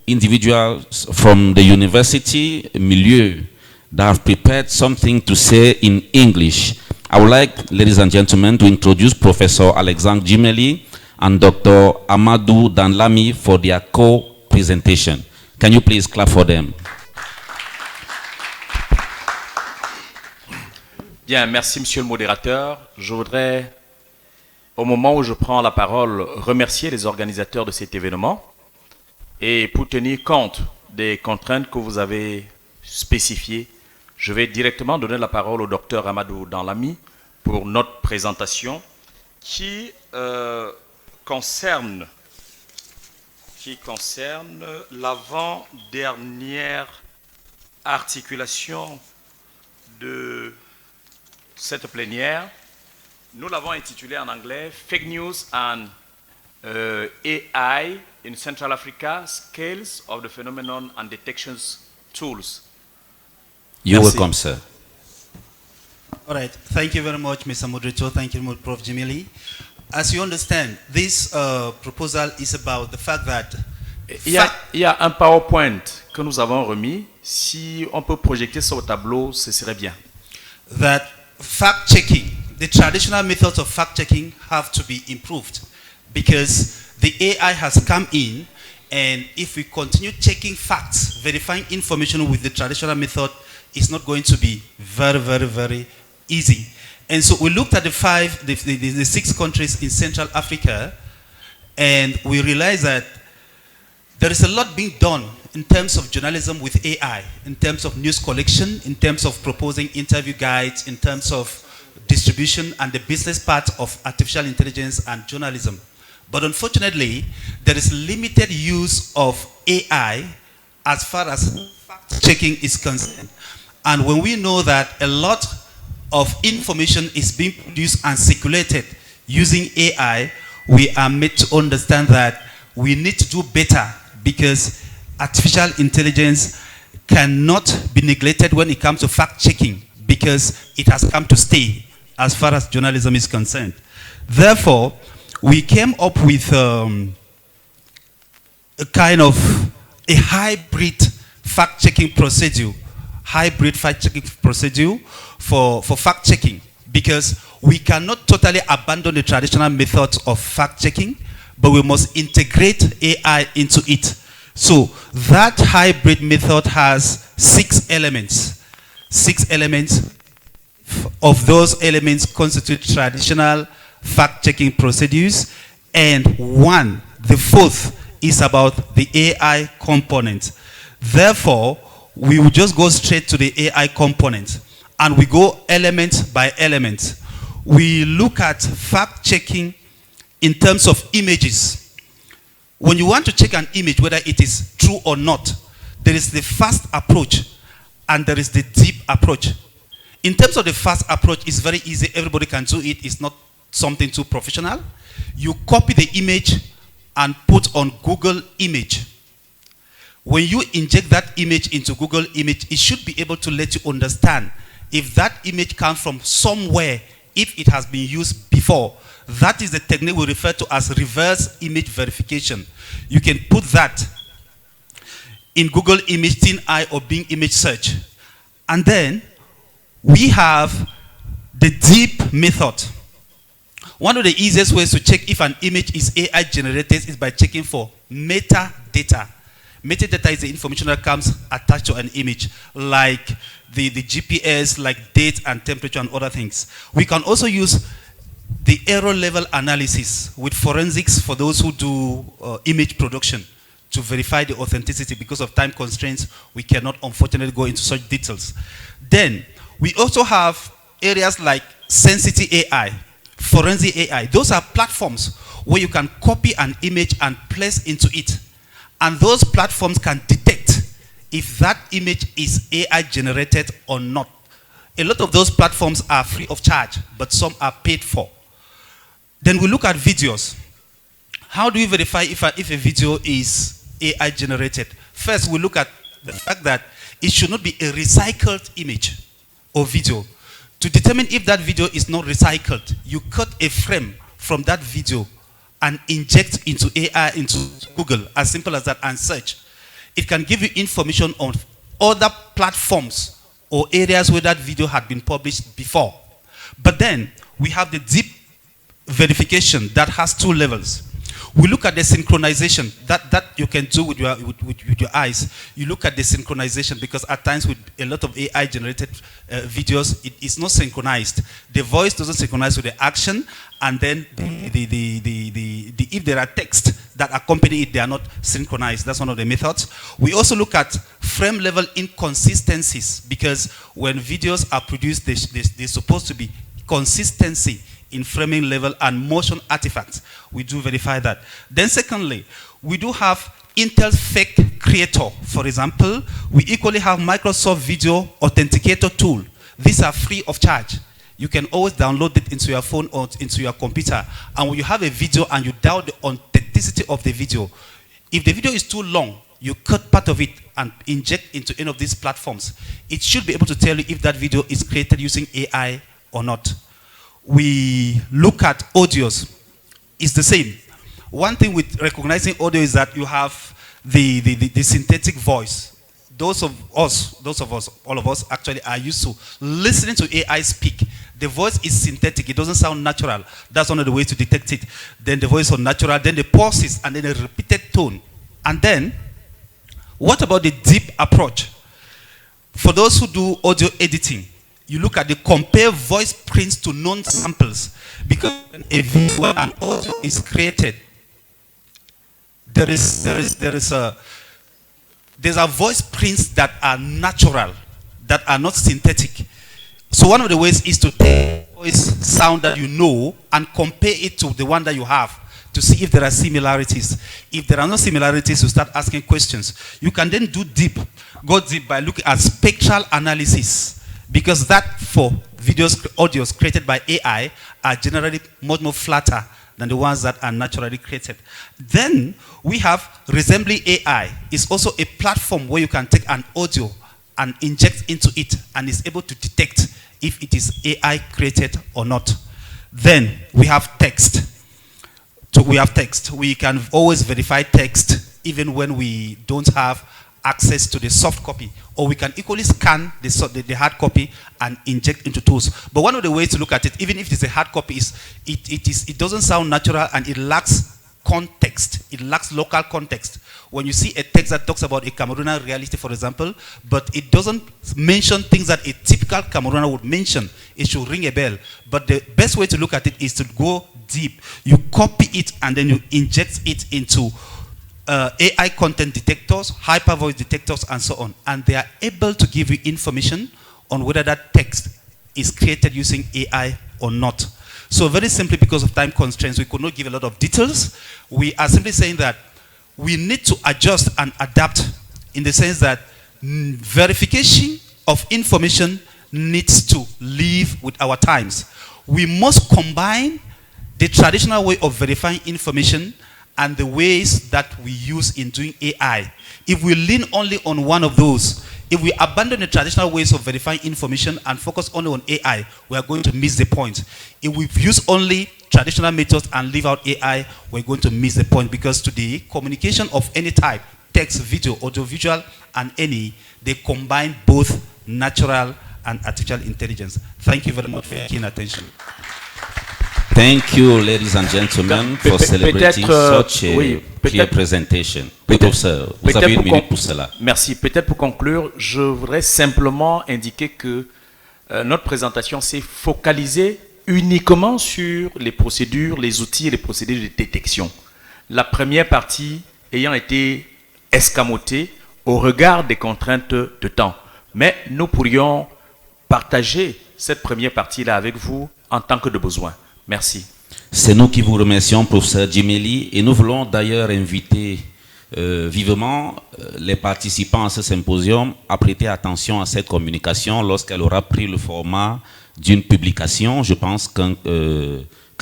individuals from the university milieu that have prepared something to say in English. I would like, ladies and gentlemen, to introduce Professor Alexandre Jimeli and Dr. Amadou Danlami for their co-presentation. Can you please clap for them? Bien, merci Monsieur le modérateur. Je voudrais, au moment où je prends la parole, remercier les organisateurs de cet événement et pour tenir compte des contraintes que vous avez spécifiées, je vais directement donner la parole au docteur Amadou Danlami pour notre présentation qui concerne l'avant-dernière articulation de cette plénière. Nous l'avons intitulée en anglais « Fake News and AI in Central Africa, Scales of the Phenomenon and Detection Tools ». You're welcome, sir. All right. Thank you very much, Mr. Moderator. Thank you, Prof. Jimeli. As you understand, this proposal is about the fact that... Il y a un PowerPoint que nous avons remis. Si on peut projeter sur le tableau, ce serait bien. That fact-checking, the traditional methods of fact-checking have to be improved because the AI has come in, and if we continue checking facts, verifying information with the traditional method, it's not going to be very, very, very easy. And so we looked at the 6 countries in Central Africa, and we realized that there is a lot being done in terms of journalism with AI, in terms of news collection, in terms of proposing interview guides, in terms of distribution and the business part of artificial intelligence and journalism. But unfortunately, there is limited use of AI as far as fact-checking is concerned. And when we know that a lot of information is being produced and circulated using AI, we are made to understand that we need to do better, because artificial intelligence cannot be neglected when it comes to fact-checking, because it has come to stay as far as journalism is concerned. Therefore, we came up with a kind of a hybrid fact-checking procedure, for fact-checking, because we cannot totally abandon the traditional methods of fact-checking, but we must integrate AI into it. So that hybrid method has 6 elements. 6 elements. Of those elements constitute traditional fact-checking procedures, and the fourth, is about the AI component. Therefore, we will just go straight to the AI component, and we go element by element. We look at fact-checking in terms of images. When you want to check an image, whether it is true or not, there is the fast approach and there is the deep approach. In terms of the fast approach, it's very easy. Everybody can do it. It's not something too professional. You copy the image and put on Google Image. When you inject that image into Google Image, it should be able to let you understand if that image comes from somewhere, if it has been used before. That is the technique we refer to as reverse image verification. You can put that in Google Image, TinEye, or Bing Image Search. And then we have the deep method. One of the easiest ways to check if an image is AI generated is by checking for metadata. Metadata is the information that comes attached to an image, like the GPS, like date and temperature and other things. We can also use the error level analysis with forensics for those who do image production to verify the authenticity. Because of time constraints, we cannot unfortunately go into such details. Then we also have areas like Sensity AI, Forensic AI. Those are platforms where you can copy an image and place into it. And those platforms can detect if that image is AI generated or not. A lot of those platforms are free of charge, but some are paid for. Then we look at videos. How do we verify if a video is AI generated? First, we look at the fact that it should not be a recycled image or video. To determine if that video is not recycled, you cut a frame from that video and inject into AI, into Google, as simple as that, and search. It can give you information on other platforms or areas where that video had been published before. But then we have the deep verification that has 2 levels. We look at the synchronization that you can do with your eyes. You look at the synchronization, because at times with a lot of AI generated videos, it is not synchronized. The voice doesn't synchronize with the action, and then if there are text that accompany it, they are not synchronized. That's one of the methods. We also look at frame level inconsistencies, because when videos are produced, they're supposed to be consistency in framing level and motion artifacts. We do verify that. Then secondly, we do have Intel's Fake Creator. For example, we equally have Microsoft Video Authenticator tool. These are free of charge. You can always download it into your phone or into your computer. And when you have a video and you doubt the authenticity of the video, if the video is too long, you cut part of it and inject into any of these platforms. It should be able to tell you if that video is created using AI or not. We look at audios. It's the same. One thing with recognizing audio is that you have the synthetic voice. Those of us, all of us actually are used to listening to AI speak. The voice is synthetic. It doesn't sound natural. That's one of the ways to detect it. Then the voice is unnatural. Then the pauses, and then a repeated tone. And then, what about the deep approach? For those who do audio editing, you look at the compare voice prints to known samples, because when an audio is created, there is These are voice prints that are natural, that are not synthetic. So one of the ways is to take voice sound that you know and compare it to the one that you have to see if there are similarities. If there are no similarities, you start asking questions. You can then go deep by looking at spectral analysis, because that for videos, audios created by AI are generally much more flatter than the ones that are naturally created. Then we have Resembly AI. It's also a platform where you can take an audio and inject into it, and it's able to detect if it is AI created or not. Then we have text. We can always verify text even when we don't have access to the soft copy, or we can equally scan the hard copy and inject into tools. But one of the ways to look at it, even if it's a hard copy, is it doesn't sound natural and it lacks context. It lacks local context. When you see a text that talks about a Cameroonian reality, for example, but it doesn't mention things that a typical Cameroonian would mention, it should ring a bell. But the best way to look at it is to go deep. You copy it and then you inject it into AI content detectors, hyper voice detectors, and so on. And they are able to give you information on whether that text is created using AI or not. So very simply, because of time constraints, we could not give a lot of details. We are simply saying that we need to adjust and adapt, in the sense that verification of information needs to live with our times. We must combine the traditional way of verifying information and the ways that we use in doing AI. If we lean only on one of those, if we abandon the traditional ways of verifying information and focus only on AI, we are going to miss the point. If we use only traditional methods and leave out AI, we're going to miss the point, because today, communication of any type, text, video, audiovisual, and any, they combine both natural and artificial intelligence. Thank you very much for your keen attention. Thank you, ladies and gentlemen, for celebrating such a clear presentation. Professeur, vous avez une minute pour cela. Merci. Peut-être pour conclure, je voudrais simplement indiquer que notre présentation s'est focalisée uniquement sur les procédures, les outils et les procédures de détection. La première partie ayant été escamotée au regard des contraintes de temps. Mais nous pourrions partager cette première partie-là avec vous en tant que de besoin. Merci. C'est nous qui vous remercions, professeur Djimeli, et nous voulons d'ailleurs inviter vivement les participants à ce symposium à prêter attention à cette communication lorsqu'elle aura pris le format d'une publication. Je pense qu'un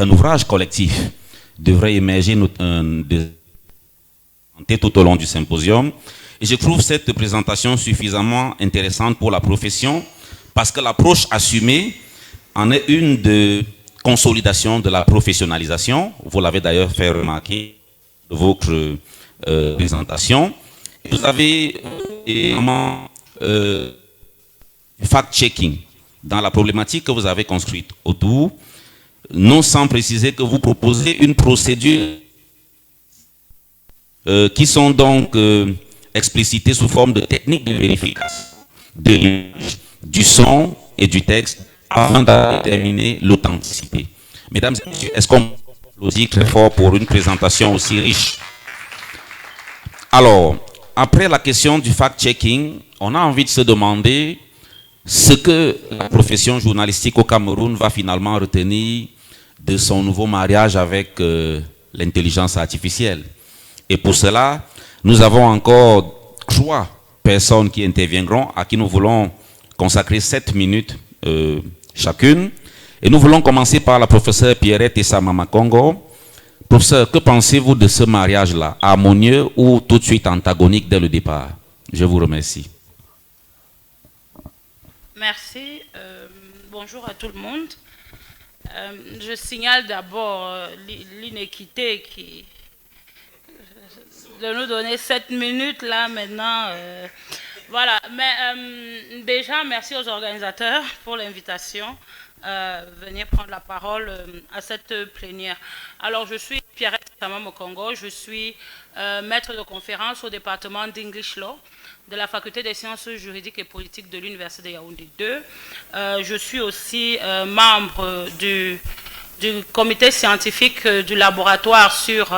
ouvrage collectif devrait émerger tout au long du symposium. Et je trouve cette présentation suffisamment intéressante pour la profession, parce que l'approche assumée en est une de consolidation de la professionnalisation. Vous l'avez d'ailleurs fait remarquer dans votre présentation. Vous avez également fact-checking dans la problématique que vous avez construite autour, non sans préciser que vous proposez une procédure qui sont donc explicitées sous forme de techniques de vérification de l'image, du son et du texte, afin de déterminer l'authenticité. Mesdames et messieurs, est-ce qu'on applaudit très fort pour une présentation aussi riche? Alors, après la question du fact-checking, on a envie de se demander ce que la profession journalistique au Cameroun va finalement retenir de son nouveau mariage avec l'intelligence artificielle. Et pour cela, nous avons encore 3 personnes qui interviendront, à qui nous voulons consacrer 7 minutes chacune. Et nous voulons commencer par la professeure Pierrette Essamama Congo. Professeur, que pensez-vous de ce mariage-là, harmonieux ou tout de suite antagonique dès le départ? Je vous remercie. Merci. Bonjour à tout le monde. Je signale d'abord l'inéquité de nous donner 7 minutes là maintenant. Voilà, mais déjà merci aux organisateurs pour l'invitation. Venir prendre la parole à cette plénière. Alors je suis Pierrette Essamama Congo, je suis maître de conférence au département d'English Law de la faculté des sciences juridiques et politiques de l'université de Yaoundé 2. Je suis aussi membre du comité scientifique du laboratoire sur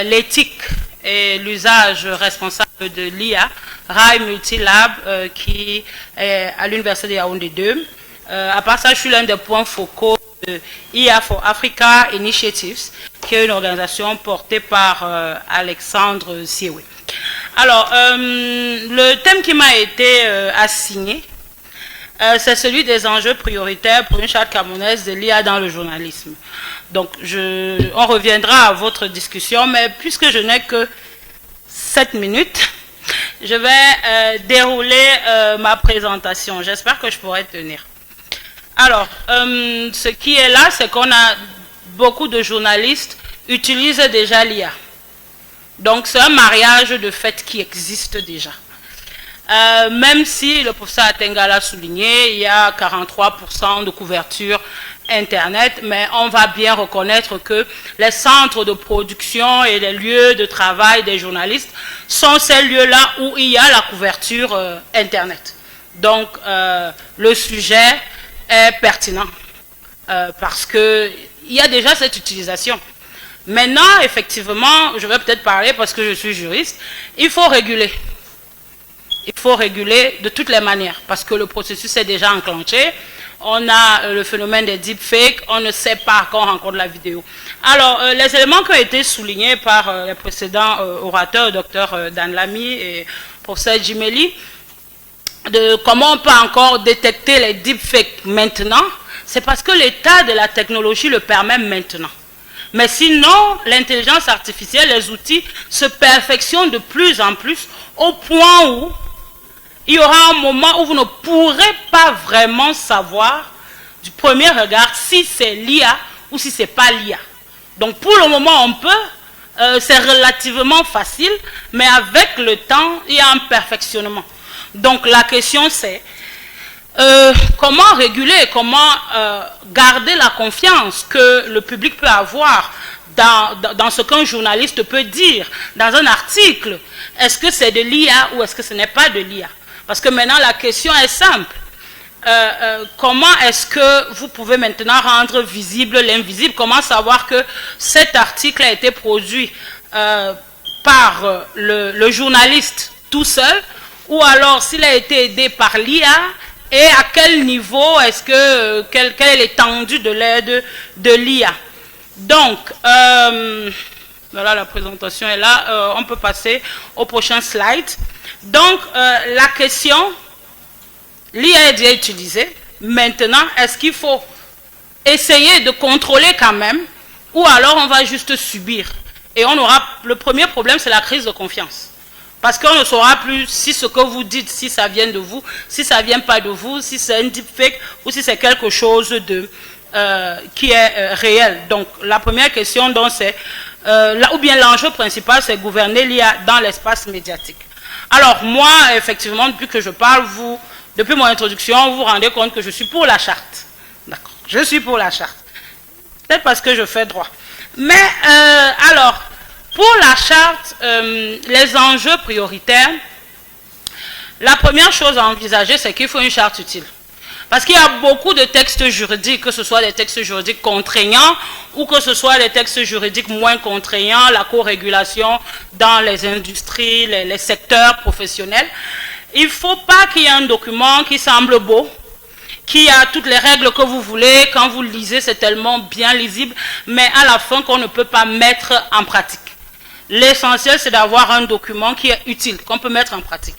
l'éthique et l'usage responsable de l'IA, RAI Multilab, qui est à l'Université de Yaoundé 2. À part ça, je suis l'un des points focaux de IA for Africa Initiatives, qui est une organisation portée par Alexandre Sioué. Alors, le thème qui m'a été assigné, c'est celui des enjeux prioritaires pour une charte camerounaise de l'IA dans le journalisme. Donc, on reviendra à votre discussion, mais puisque je n'ai que 7 minutes, je vais dérouler ma présentation. J'espère que je pourrai tenir. Alors, ce qui est là, c'est qu'on a beaucoup de journalistes utilisent déjà l'IA. Donc, c'est un mariage de fait qui existe déjà. Même si le professeur Atenga l'a souligné, il y a 43% de couverture Internet, mais on va bien reconnaître que les centres de production et les lieux de travail des journalistes sont ces lieux-là où il y a la couverture Internet. Donc, le sujet est pertinent parce qu'il y a déjà cette utilisation. Maintenant, effectivement, je vais peut-être parler parce que je suis juriste, il faut réguler. Il faut réguler de toutes les manières parce que le processus est déjà enclenché. On a le phénomène des deepfakes, on ne sait pas quand on rencontre la vidéo. Alors, les éléments qui ont été soulignés par les précédents orateurs, Dr Dan Lamy et professeur Jimeli, de comment on peut encore détecter les deepfakes maintenant, c'est parce que l'état de la technologie le permet maintenant. Mais sinon, l'intelligence artificielle, les outils se perfectionnent de plus en plus au point où il y aura un moment où vous ne pourrez pas vraiment savoir du premier regard si c'est l'IA ou si ce n'est pas l'IA. Donc pour le moment, on peut, c'est relativement facile, mais avec le temps, il y a un perfectionnement. Donc la question c'est comment réguler, comment garder la confiance que le public peut avoir dans ce qu'un journaliste peut dire dans un article. Est-ce que c'est de l'IA ou est-ce que ce n'est pas de l'IA? Parce que maintenant la question est simple. Comment est-ce que vous pouvez maintenant rendre visible l'invisible? Comment savoir que cet article a été produit par le journaliste tout seul, ou alors s'il a été aidé par l'IA, et à quel niveau est-ce que, quelle est l'étendue de l'aide de l'IA? Donc, voilà, la présentation est là, on peut passer au prochain slide. Donc, la question, l'IA est déjà utilisée, maintenant, est-ce qu'il faut essayer de contrôler quand même, ou alors on va juste subir? Et on aura, le premier problème, c'est la crise de confiance. Parce qu'on ne saura plus si ce que vous dites, si ça vient de vous, si ça ne vient pas de vous, si c'est un deepfake ou si c'est quelque chose de, qui est réel. Donc, la première question, c'est, ou bien l'enjeu principal, c'est gouverner l'IA dans l'espace médiatique. Alors, moi, effectivement, depuis que je parle, depuis mon introduction, vous vous rendez compte que je suis pour la charte. D'accord, je suis pour la charte. Peut-être parce que je fais droit. Mais, alors, pour la charte, les enjeux prioritaires, la première chose à envisager, c'est qu'il faut une charte utile. Parce qu'il y a beaucoup de textes juridiques, que ce soit des textes juridiques contraignants ou que ce soit des textes juridiques moins contraignants, la co-régulation dans les industries, les secteurs professionnels. Il ne faut pas qu'il y ait un document qui semble beau, qui a toutes les règles que vous voulez, quand vous le lisez, c'est tellement bien lisible, mais à la fin qu'on ne peut pas mettre en pratique. L'essentiel, c'est d'avoir un document qui est utile, qu'on peut mettre en pratique.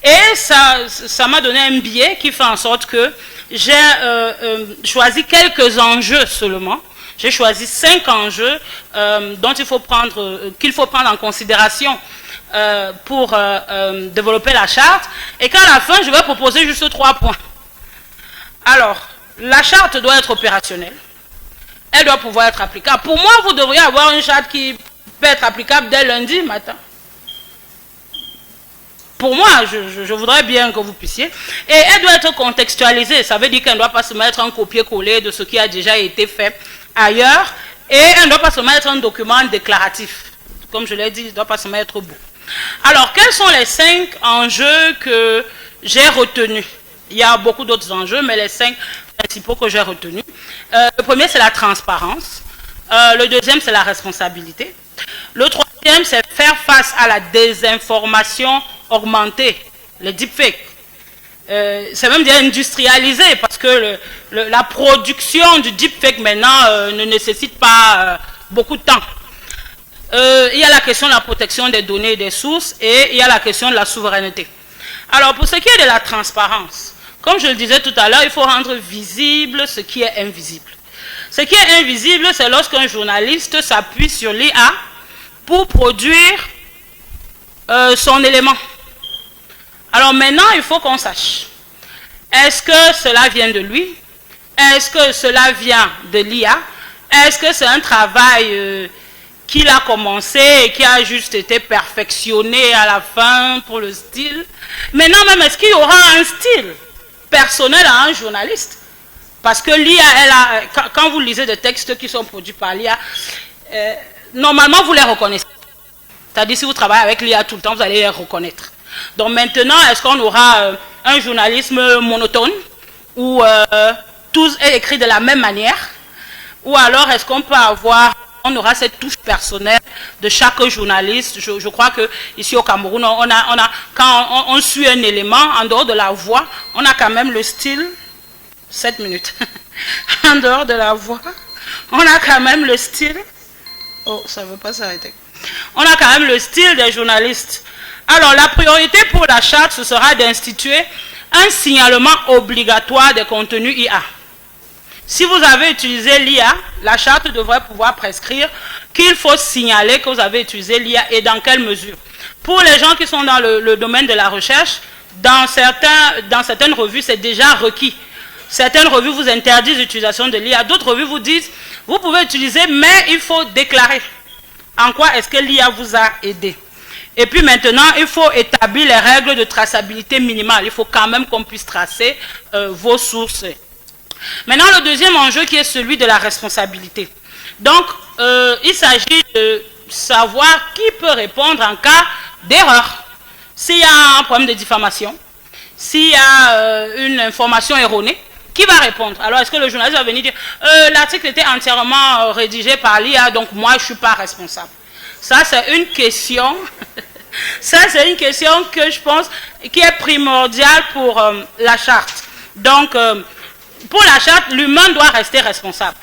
Et ça m'a donné un biais qui fait en sorte que j'ai choisi quelques enjeux seulement. J'ai choisi 5 enjeux dont qu'il faut prendre en considération pour développer la charte. Et qu'à la fin, je vais proposer juste 3 points. Alors, la charte doit être opérationnelle. Elle doit pouvoir être applicable. Pour moi, vous devriez avoir une charte qui peut être applicable dès lundi matin. Pour moi, je voudrais bien que vous puissiez. Et elle doit être contextualisée. Ça veut dire qu'elle ne doit pas se mettre un copier-coller de ce qui a déjà été fait ailleurs. Et elle ne doit pas se mettre un document déclaratif. Comme je l'ai dit, elle ne doit pas se mettre beau. Alors, quels sont les 5 enjeux que j'ai retenus? Il y a beaucoup d'autres enjeux, mais les 5 principaux que j'ai retenus. Le premier, c'est la transparence. Le deuxième, c'est la responsabilité. Le troisième, deuxième, c'est faire face à la désinformation augmentée, le deepfake. C'est même bien industrialisé parce que la production du deepfake maintenant ne nécessite pas beaucoup de temps. Il y a la question de la protection des données et des sources et il y a la question de la souveraineté. Alors, pour ce qui est de la transparence, comme je le disais tout à l'heure, il faut rendre visible ce qui est invisible. Ce qui est invisible, c'est lorsqu'un journaliste s'appuie sur l'IA pour produire son élément. Alors maintenant, il faut qu'on sache, est-ce que cela vient de lui? Est-ce que cela vient de l'IA? Est-ce que c'est un travail qu'il a commencé et qui a juste été perfectionné à la fin pour le style? Maintenant même, est-ce qu'il y aura un style personnel à un journaliste? Parce que l'IA, quand vous lisez des textes qui sont produits par l'IA, normalement vous les reconnaissez. C'est-à-dire si vous travaillez avec l'IA tout le temps, vous allez les reconnaître. Donc maintenant, est-ce qu'on aura un journalisme monotone où tout est écrit de la même manière? Ou alors est-ce qu'on peut avoir, on aura cette touche personnelle de chaque journaliste? Je crois que ici au Cameroun, quand on suit un élément, en dehors de la voix, on a quand même le style, 7 minutes, en dehors de la voix, on a quand même le style, oh ça ne veut pas s'arrêter, on a quand même le style des journalistes. Alors la priorité pour la charte, ce sera d'instituer un signalement obligatoire des contenus IA. Si vous avez utilisé l'IA, la charte devrait pouvoir prescrire qu'il faut signaler que vous avez utilisé l'IA et dans quelle mesure. Pour les gens qui sont dans le domaine de la recherche, dans certaines revues, c'est déjà requis. Certaines revues vous interdisent l'utilisation de l'IA, d'autres revues vous disent, vous pouvez utiliser, mais il faut déclarer en quoi est-ce que l'IA vous a aidé. Et puis maintenant, il faut établir les règles de traçabilité minimale. Il faut quand même qu'on puisse tracer vos sources. Maintenant, le deuxième enjeu qui est celui de la responsabilité. Donc, il s'agit de savoir qui peut répondre en cas d'erreur. S'il y a un problème de diffamation, s'il y a une information erronée, qui va répondre? Alors, est-ce que le journaliste va venir dire l'article était entièrement rédigé par l'IA, donc moi, je ne suis pas responsable? Ça, c'est une question. Ça, c'est une question que je pense qui est primordiale pour la charte. Donc, pour la charte, l'humain doit rester responsable.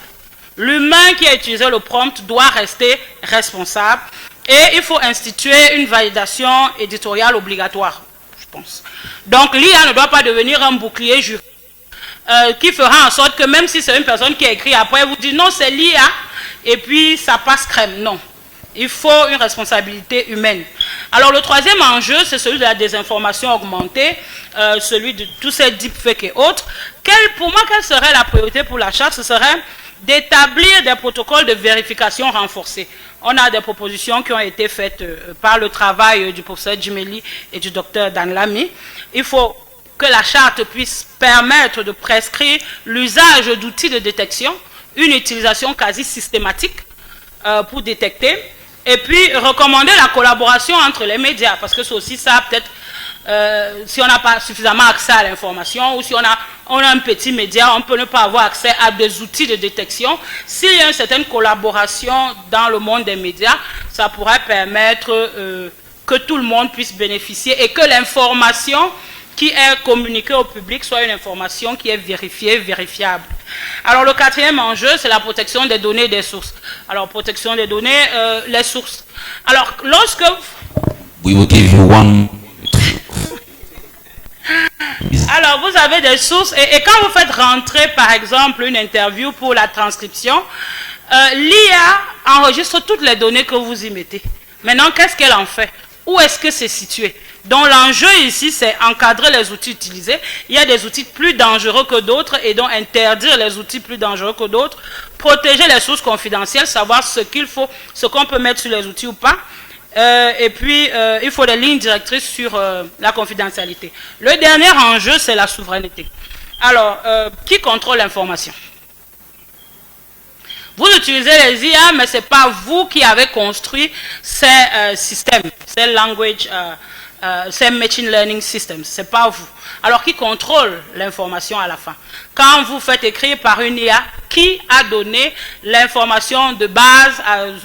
L'humain qui a utilisé le prompt doit rester responsable. Et il faut instituer une validation éditoriale obligatoire, je pense. Donc, l'IA ne doit pas devenir un bouclier juridique qui fera en sorte que même si c'est une personne qui a écrit après, vous dit non, c'est l'IA, et puis ça passe crème. Non. Il faut une responsabilité humaine. Alors le troisième enjeu, c'est celui de la désinformation augmentée, celui de tous ces deepfakes et autres. Pour moi, quelle serait la priorité pour la charte? Ce serait d'établir des protocoles de vérification renforcés. On a des propositions qui ont été faites par le travail du professeur Djimeli et du docteur Dan Lamy. Il faut que la charte puisse permettre de prescrire l'usage d'outils de détection, une utilisation quasi systématique pour détecter, et puis recommander la collaboration entre les médias, parce que c'est aussi ça, peut-être, si on n'a pas suffisamment accès à l'information, ou si on a un petit média, on peut ne pas avoir accès à des outils de détection. S'il y a une certaine collaboration dans le monde des médias, ça pourrait permettre que tout le monde puisse bénéficier et que l'information qui est communiquée au public soit une information qui est vérifiée, vérifiable. Alors le quatrième enjeu, c'est la protection des données et des sources. Alors protection des données, les sources. Alors lorsque... We will give you one... Alors vous avez des sources et quand vous faites rentrer par exemple une interview pour la transcription, l'IA enregistre toutes les données que vous y mettez. Maintenant, qu'est-ce qu'elle en fait? Où est-ce que c'est situé? Donc l'enjeu ici, c'est encadrer les outils utilisés. Il y a des outils plus dangereux que d'autres et donc interdire les outils plus dangereux que d'autres. Protéger les sources confidentielles, savoir ce qu'il faut, ce qu'on peut mettre sur les outils ou pas. Et puis, il faut des lignes directrices sur la confidentialité. Le dernier enjeu, c'est la souveraineté. Alors, qui contrôle l'information? Vous utilisez les IA, mais ce n'est pas vous qui avez construit ces systèmes, ces language ces machine learning systems, c'est pas vous. Alors qui contrôle l'information à la fin? Quand vous faites écrire par une IA, qui a donné l'information de base,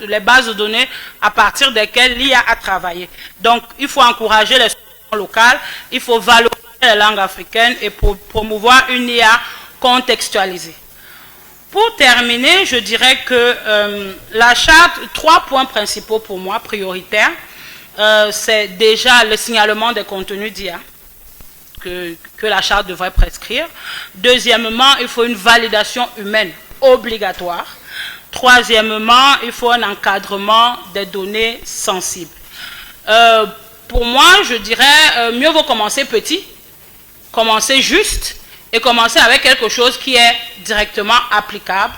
les bases de données à partir desquelles l'IA a travaillé? Donc il faut encourager les solutions locales, il faut valoriser les langues africaines et promouvoir une IA contextualisée. Pour terminer, je dirais que la charte, 3 points principaux pour moi, prioritaires, c'est déjà le signalement des contenus d'IA que la charte devrait prescrire. Deuxièmement, il faut une validation humaine obligatoire. Troisièmement, il faut un encadrement des données sensibles. Pour moi, je dirais, mieux vaut commencer petit, commencer juste, et commencer avec quelque chose qui est directement applicable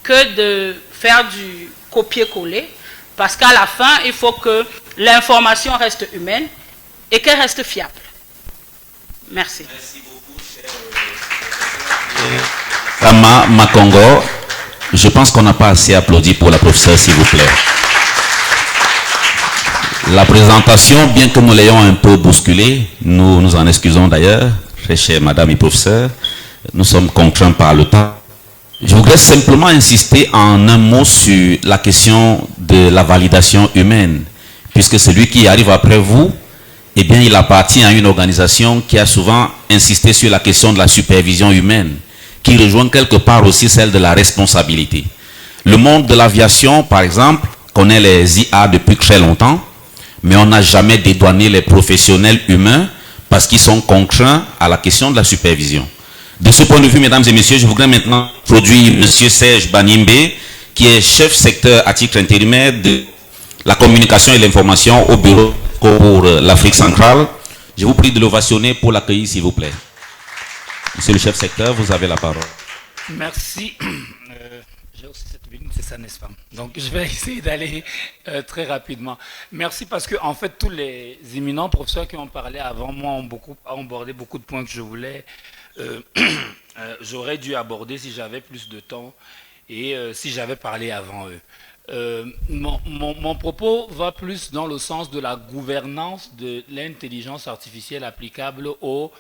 que de faire du copier-coller, parce qu'à la fin, il faut que l'information reste humaine et qu'elle reste fiable. Merci. Merci beaucoup, cher Kama Makongo. Je pense qu'on n'a pas assez applaudi pour la professeure, s'il vous plaît. La présentation, bien que nous l'ayons un peu bousculée, nous nous en excusons d'ailleurs, très chère madame et professeur, nous sommes contraints par le temps. Je voudrais simplement insister en un mot sur la question de la validation humaine, puisque celui qui arrive après vous, eh bien, il appartient à une organisation qui a souvent insisté sur la question de la supervision humaine, qui rejoint quelque part aussi celle de la responsabilité. Le monde de l'aviation, par exemple, connaît les IA depuis très longtemps, mais on n'a jamais dédouané les professionnels humains parce qu'ils sont contraints à la question de la supervision. De ce point de vue, mesdames et messieurs, je voudrais maintenant introduire M. Serge Banimbe, qui est chef secteur à titre intérimaire de la communication et l'information au bureau pour l'Afrique centrale. Je vous prie de l'ovationner pour l'accueillir, s'il vous plaît. Monsieur le chef secteur, vous avez la parole. Merci. J'ai aussi cette minute, c'est ça, n'est-ce pas? Donc, je vais essayer d'aller très rapidement. Merci parce que, en fait, tous les éminents professeurs qui ont parlé avant moi ont abordé beaucoup de points que je voulais. J'aurais dû aborder si j'avais plus de temps et si j'avais parlé avant eux. Mon propos va plus dans le sens de la gouvernance de l'intelligence artificielle applicable au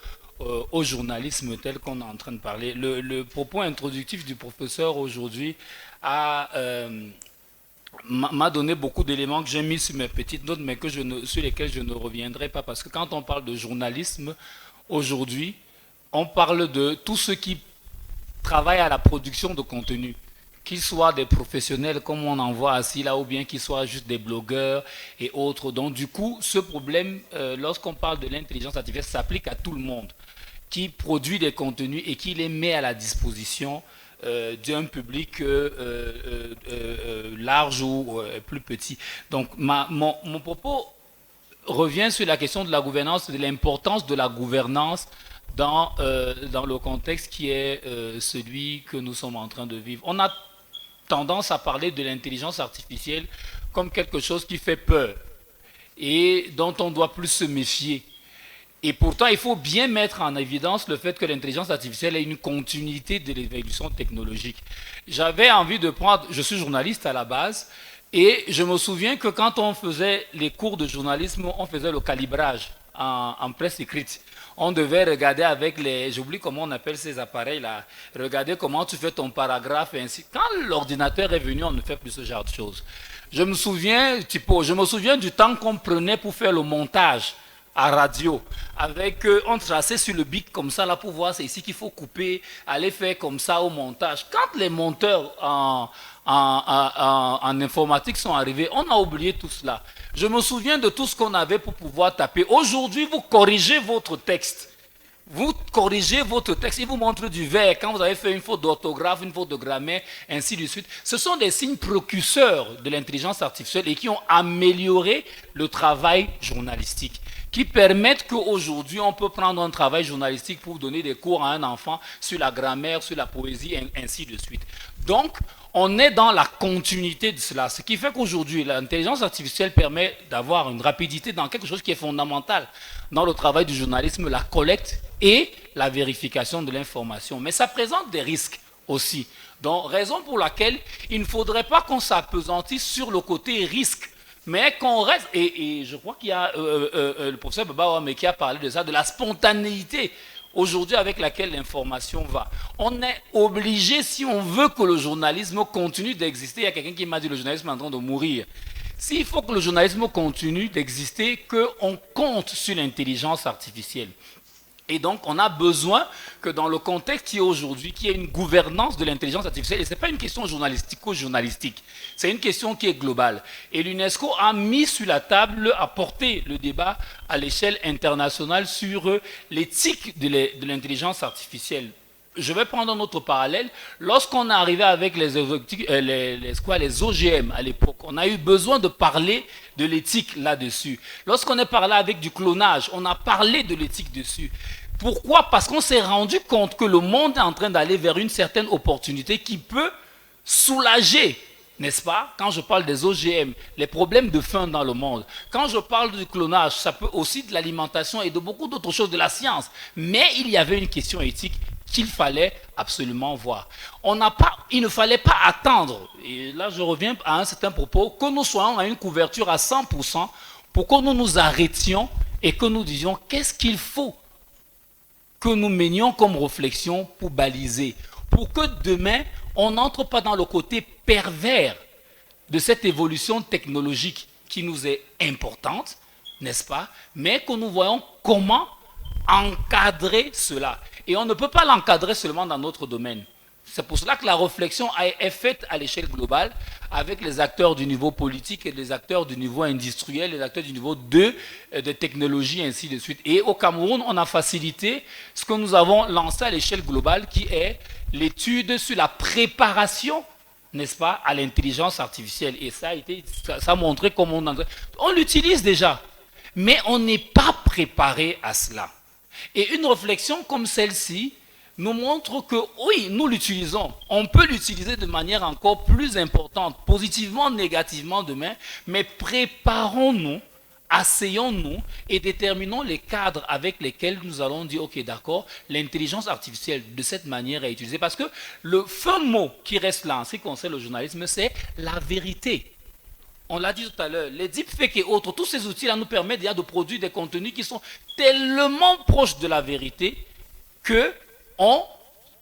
journalisme tel qu'on est en train de parler. Le propos introductif du professeur aujourd'hui m'a donné beaucoup d'éléments que j'ai mis sur mes petites notes, mais sur lesquels je ne reviendrai pas, parce que quand on parle de journalisme aujourd'hui, on parle de tous ceux qui travaillent à la production de contenu, qu'ils soient des professionnels comme on en voit assis là, ou bien qu'ils soient juste des blogueurs et autres. Donc du coup, ce problème, lorsqu'on parle de l'intelligence artificielle, s'applique à tout le monde qui produit des contenus et qui les met à la disposition d'un public large ou plus petit. Donc mon propos revient sur la question de la gouvernance, de l'importance de la gouvernance dans le contexte qui est celui que nous sommes en train de vivre. On a tendance à parler de l'intelligence artificielle comme quelque chose qui fait peur et dont on doit plus se méfier. Et pourtant, il faut bien mettre en évidence le fait que l'intelligence artificielle est une continuité de l'évolution technologique. J'avais envie de prendre... Je suis journaliste à la base, et je me souviens que quand on faisait les cours de journalisme, on faisait le calibrage en presse écrite. On devait regarder avec les... J'oublie comment on appelle ces appareils-là. Regarder comment tu fais ton paragraphe et ainsi. Quand l'ordinateur est venu, on ne fait plus ce genre de choses. Je me souviens du temps qu'on prenait pour faire le montage à radio. On traçait sur le bic comme ça, là, pour voir c'est ici qu'il faut couper, aller faire comme ça au montage. Quand les monteurs en informatique sont arrivés, on a oublié tout cela. Je me souviens de tout ce qu'on avait pour pouvoir taper. Aujourd'hui, vous corrigez votre texte. Vous corrigez votre texte, il vous montre du vert quand vous avez fait une faute d'orthographe, une faute de grammaire, ainsi de suite. Ce sont des signes précurseurs de l'intelligence artificielle et qui ont amélioré le travail journalistique, qui permettent qu'aujourd'hui, on peut prendre un travail journalistique pour donner des cours à un enfant sur la grammaire, sur la poésie, ainsi de suite. Donc, on est dans la continuité de cela. Ce qui fait qu'aujourd'hui, l'intelligence artificielle permet d'avoir une rapidité dans quelque chose qui est fondamental dans le travail du journalisme, la collecte et la vérification de l'information. Mais ça présente des risques aussi. Donc, raison pour laquelle il ne faudrait pas qu'on s'apesantisse sur le côté risque Mais qu'on reste, et je crois qu'il y a le professeur Baba mais qui a parlé de ça, de la spontanéité aujourd'hui avec laquelle l'information va. On est obligé, si on veut que le journalisme continue d'exister, il y a quelqu'un qui m'a dit le journalisme est en train de mourir. S'il faut que le journalisme continue d'exister, qu'on compte sur l'intelligence artificielle. Et donc, on a besoin que dans le contexte qui est aujourd'hui, qu'il y ait une gouvernance de l'intelligence artificielle. Et ce n'est pas une question journalistico-journalistique, c'est une question qui est globale. Et l'UNESCO a mis sur la table, a porté le débat à l'échelle internationale sur l'éthique de l'intelligence artificielle. Je vais prendre un autre parallèle. Lorsqu'on est arrivé avec les OGM à l'époque, on a eu besoin de parler de l'éthique là-dessus. Lorsqu'on est parlé avec du clonage, on a parlé de l'éthique dessus. Pourquoi? Parce qu'on s'est rendu compte que le monde est en train d'aller vers une certaine opportunité qui peut soulager, n'est-ce pas? Quand je parle des OGM, les problèmes de faim dans le monde. Quand je parle du clonage, ça peut aussi de l'alimentation et de beaucoup d'autres choses de la science. Mais il y avait une question éthique qu'il fallait absolument voir. Il ne fallait pas attendre, et là je reviens à un certain propos, que nous soyons à une couverture à 100% pour que nous nous arrêtions et que nous disions qu'est-ce qu'il faut que nous menions comme réflexion pour baliser, pour que demain on n'entre pas dans le côté pervers de cette évolution technologique qui nous est importante, n'est-ce pas, mais que nous voyons comment encadrer cela. Et on ne peut pas l'encadrer seulement dans notre domaine. C'est pour cela que la réflexion est faite à l'échelle globale avec les acteurs du niveau politique et les acteurs du niveau industriel, les acteurs du niveau 2 de technologie, ainsi de suite. Et au Cameroun, on a facilité ce que nous avons lancé à l'échelle globale qui est l'étude sur la préparation, n'est-ce pas, à l'intelligence artificielle. Et ça a montré comment on l'utilise déjà, mais on n'est pas préparé à cela. Et une réflexion comme celle-ci nous montre que oui, nous l'utilisons. On peut l'utiliser de manière encore plus importante, positivement, négativement demain, mais préparons-nous, asseyons-nous et déterminons les cadres avec lesquels nous allons dire, ok, d'accord, l'intelligence artificielle de cette manière est utilisée. Parce que le fin mot qui reste là en ce qui concerne le journalisme, c'est la vérité. On l'a dit tout à l'heure, les deepfakes et autres, tous ces outils-là nous permettent déjà de produire des contenus qui sont tellement proches de la vérité que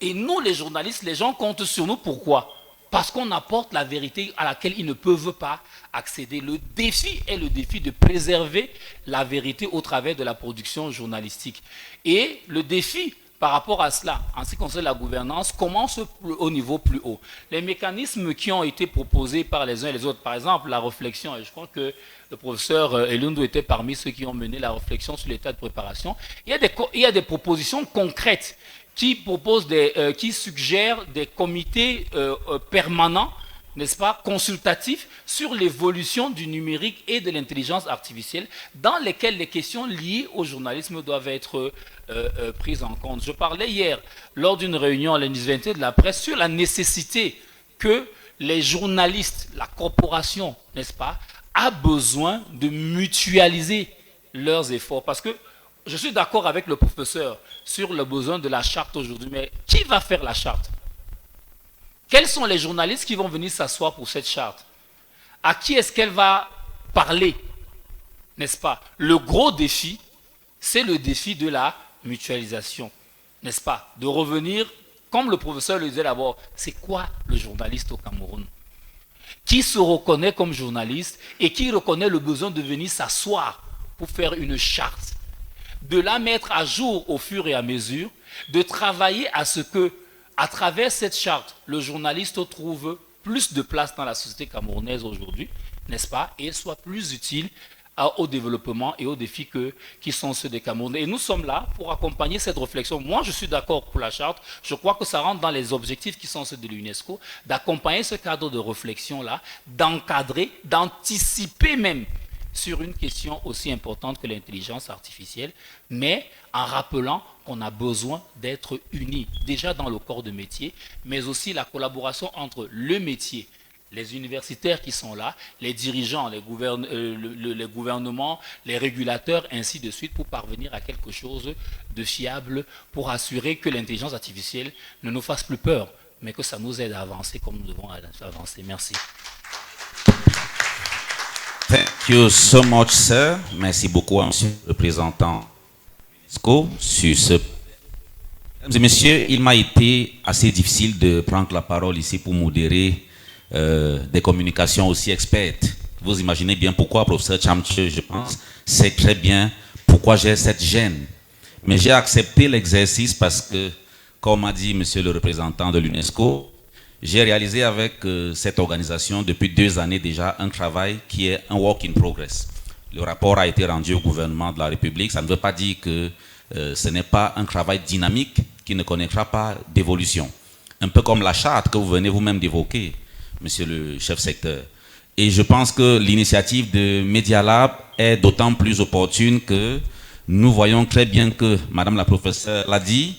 et nous les journalistes, les gens comptent sur nous. Pourquoi? Parce qu'on apporte la vérité à laquelle ils ne peuvent pas accéder. Le défi est le défi de préserver la vérité au travers de la production journalistique. Et le défi par rapport à cela, en ce qui concerne la gouvernance, commence au niveau plus haut. Les mécanismes qui ont été proposés par les uns et les autres, par exemple la réflexion, et je crois que le professeur Elundou était parmi ceux qui ont mené la réflexion sur l'état de préparation, il y a des propositions concrètes qui suggèrent des comités permanents, n'est-ce pas, consultatifs sur l'évolution du numérique et de l'intelligence artificielle, dans lesquels les questions liées au journalisme doivent être prises en compte. Je parlais hier, lors d'une réunion à l'Université de la Presse, sur la nécessité que les journalistes, la corporation, n'est-ce pas, a besoin de mutualiser leurs efforts. Parce que je suis d'accord avec le professeur sur le besoin de la charte aujourd'hui, mais qui va faire la charte? Quels sont les journalistes qui vont venir s'asseoir pour cette charte? À qui est-ce qu'elle va parler? N'est-ce pas? Le gros défi, c'est le défi de la mutualisation, n'est-ce pas? De revenir, comme le professeur le disait d'abord, c'est quoi le journaliste au Cameroun? Qui se reconnaît comme journaliste et qui reconnaît le besoin de venir s'asseoir pour faire une charte? De la mettre à jour au fur et à mesure, de travailler à ce que, à travers cette charte, le journaliste trouve plus de place dans la société camerounaise aujourd'hui, n'est-ce pas, et soit plus utile au développement et aux défis qui sont ceux des Camerounais. Et nous sommes là pour accompagner cette réflexion. Moi, je suis d'accord pour la charte. Je crois que ça rentre dans les objectifs qui sont ceux de l'UNESCO, d'accompagner ce cadre de réflexion-là, d'encadrer, d'anticiper même sur une question aussi importante que l'intelligence artificielle, mais en rappelant qu'on a besoin d'être unis, déjà dans le corps de métier, mais aussi la collaboration entre le métier, les universitaires qui sont là, les dirigeants, les gouvernements, les régulateurs, ainsi de suite, pour parvenir à quelque chose de fiable, pour assurer que l'intelligence artificielle ne nous fasse plus peur, mais que ça nous aide à avancer comme nous devons avancer. Merci. you so much, sir. Merci beaucoup à monsieur le représentant sur ce. Mesdames et messieurs, il m'a été assez difficile de prendre la parole ici pour modérer des communications aussi expertes. Vous imaginez bien pourquoi, professeur Chamche, je pense, sait très bien pourquoi j'ai cette gêne. Mais j'ai accepté l'exercice parce que, comme a dit monsieur le représentant de l'UNESCO, j'ai réalisé avec cette organisation depuis 2 années déjà un travail qui est un work in progress. Le rapport a été rendu au gouvernement de la République. Ça ne veut pas dire que ce n'est pas un travail dynamique qui ne connaîtra pas d'évolution. Un peu comme la charte que vous venez vous-même d'évoquer, monsieur le chef secteur. Et je pense que l'initiative de Media Lab est d'autant plus opportune que nous voyons très bien que, madame la professeure l'a dit,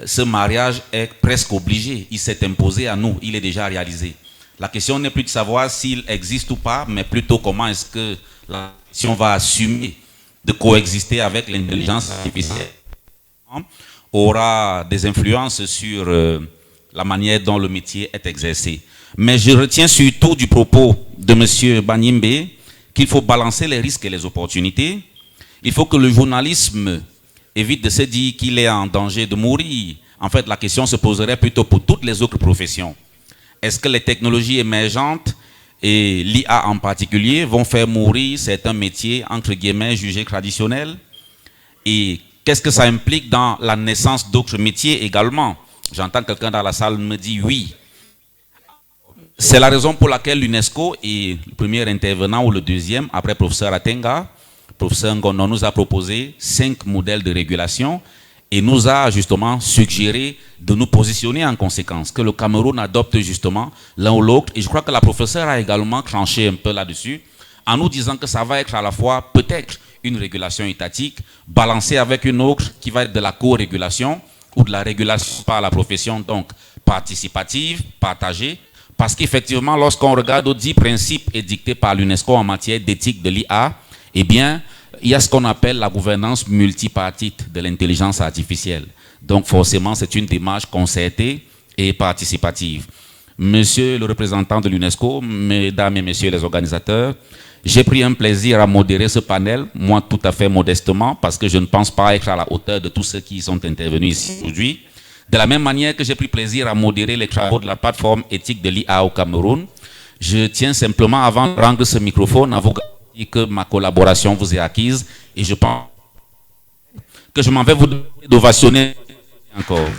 ce mariage est presque obligé. Il s'est imposé à nous, il est déjà réalisé. La question n'est plus de savoir s'il existe ou pas, mais plutôt comment est-ce que la nation va assumer de coexister avec l'intelligence artificielle. Aura des influences sur la manière dont le métier est exercé. Mais je retiens surtout du propos de M. Banyimbe qu'il faut balancer les risques et les opportunités. Il faut que le journalisme évite de se dire qu'il est en danger de mourir. En fait, la question se poserait plutôt pour toutes les autres professions. Est-ce que les technologies émergentes et l'IA en particulier vont faire mourir certains métiers, entre guillemets, jugés traditionnels? Et qu'est-ce que ça implique dans la naissance d'autres métiers également? J'entends quelqu'un dans la salle me dire oui. C'est la raison pour laquelle l'UNESCO est le premier intervenant ou le deuxième, après professeur Atenga, professeur Ngono nous a proposé 5 modèles de régulation et nous a justement suggéré de nous positionner en conséquence, que le Cameroun adopte justement l'un ou l'autre. Et je crois que la professeure a également tranché un peu là-dessus, en nous disant que ça va être à la fois peut-être une régulation étatique, balancée avec une autre qui va être de la co-régulation ou de la régulation par la profession, donc participative, partagée. Parce qu'effectivement, lorsqu'on regarde aux 10 principes édictés par l'UNESCO en matière d'éthique de l'IA, eh bien, il y a ce qu'on appelle la gouvernance multipartite de l'intelligence artificielle. Donc forcément, c'est une démarche concertée et participative. Monsieur le représentant de l'UNESCO, mesdames et messieurs les organisateurs, j'ai pris un plaisir à modérer ce panel, moi tout à fait modestement, parce que je ne pense pas être à la hauteur de tous ceux qui sont intervenus ici aujourd'hui. De la même manière que j'ai pris plaisir à modérer les travaux de la plateforme éthique de l'IA au Cameroun, je tiens simplement, avant de rendre ce microphone, à vous garantir que ma collaboration vous est acquise et je pense que je m'en vais vous ovationner encore.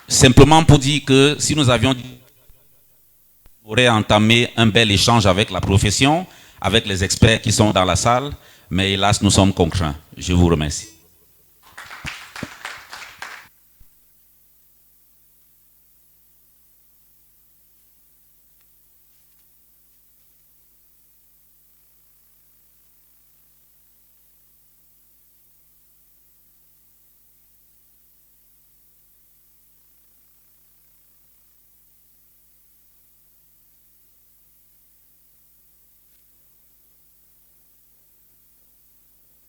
Simplement pour dire que si nous avions aurait entamé un bel échange avec la profession, avec les experts qui sont dans la salle, mais hélas, nous sommes contraints. Je vous remercie.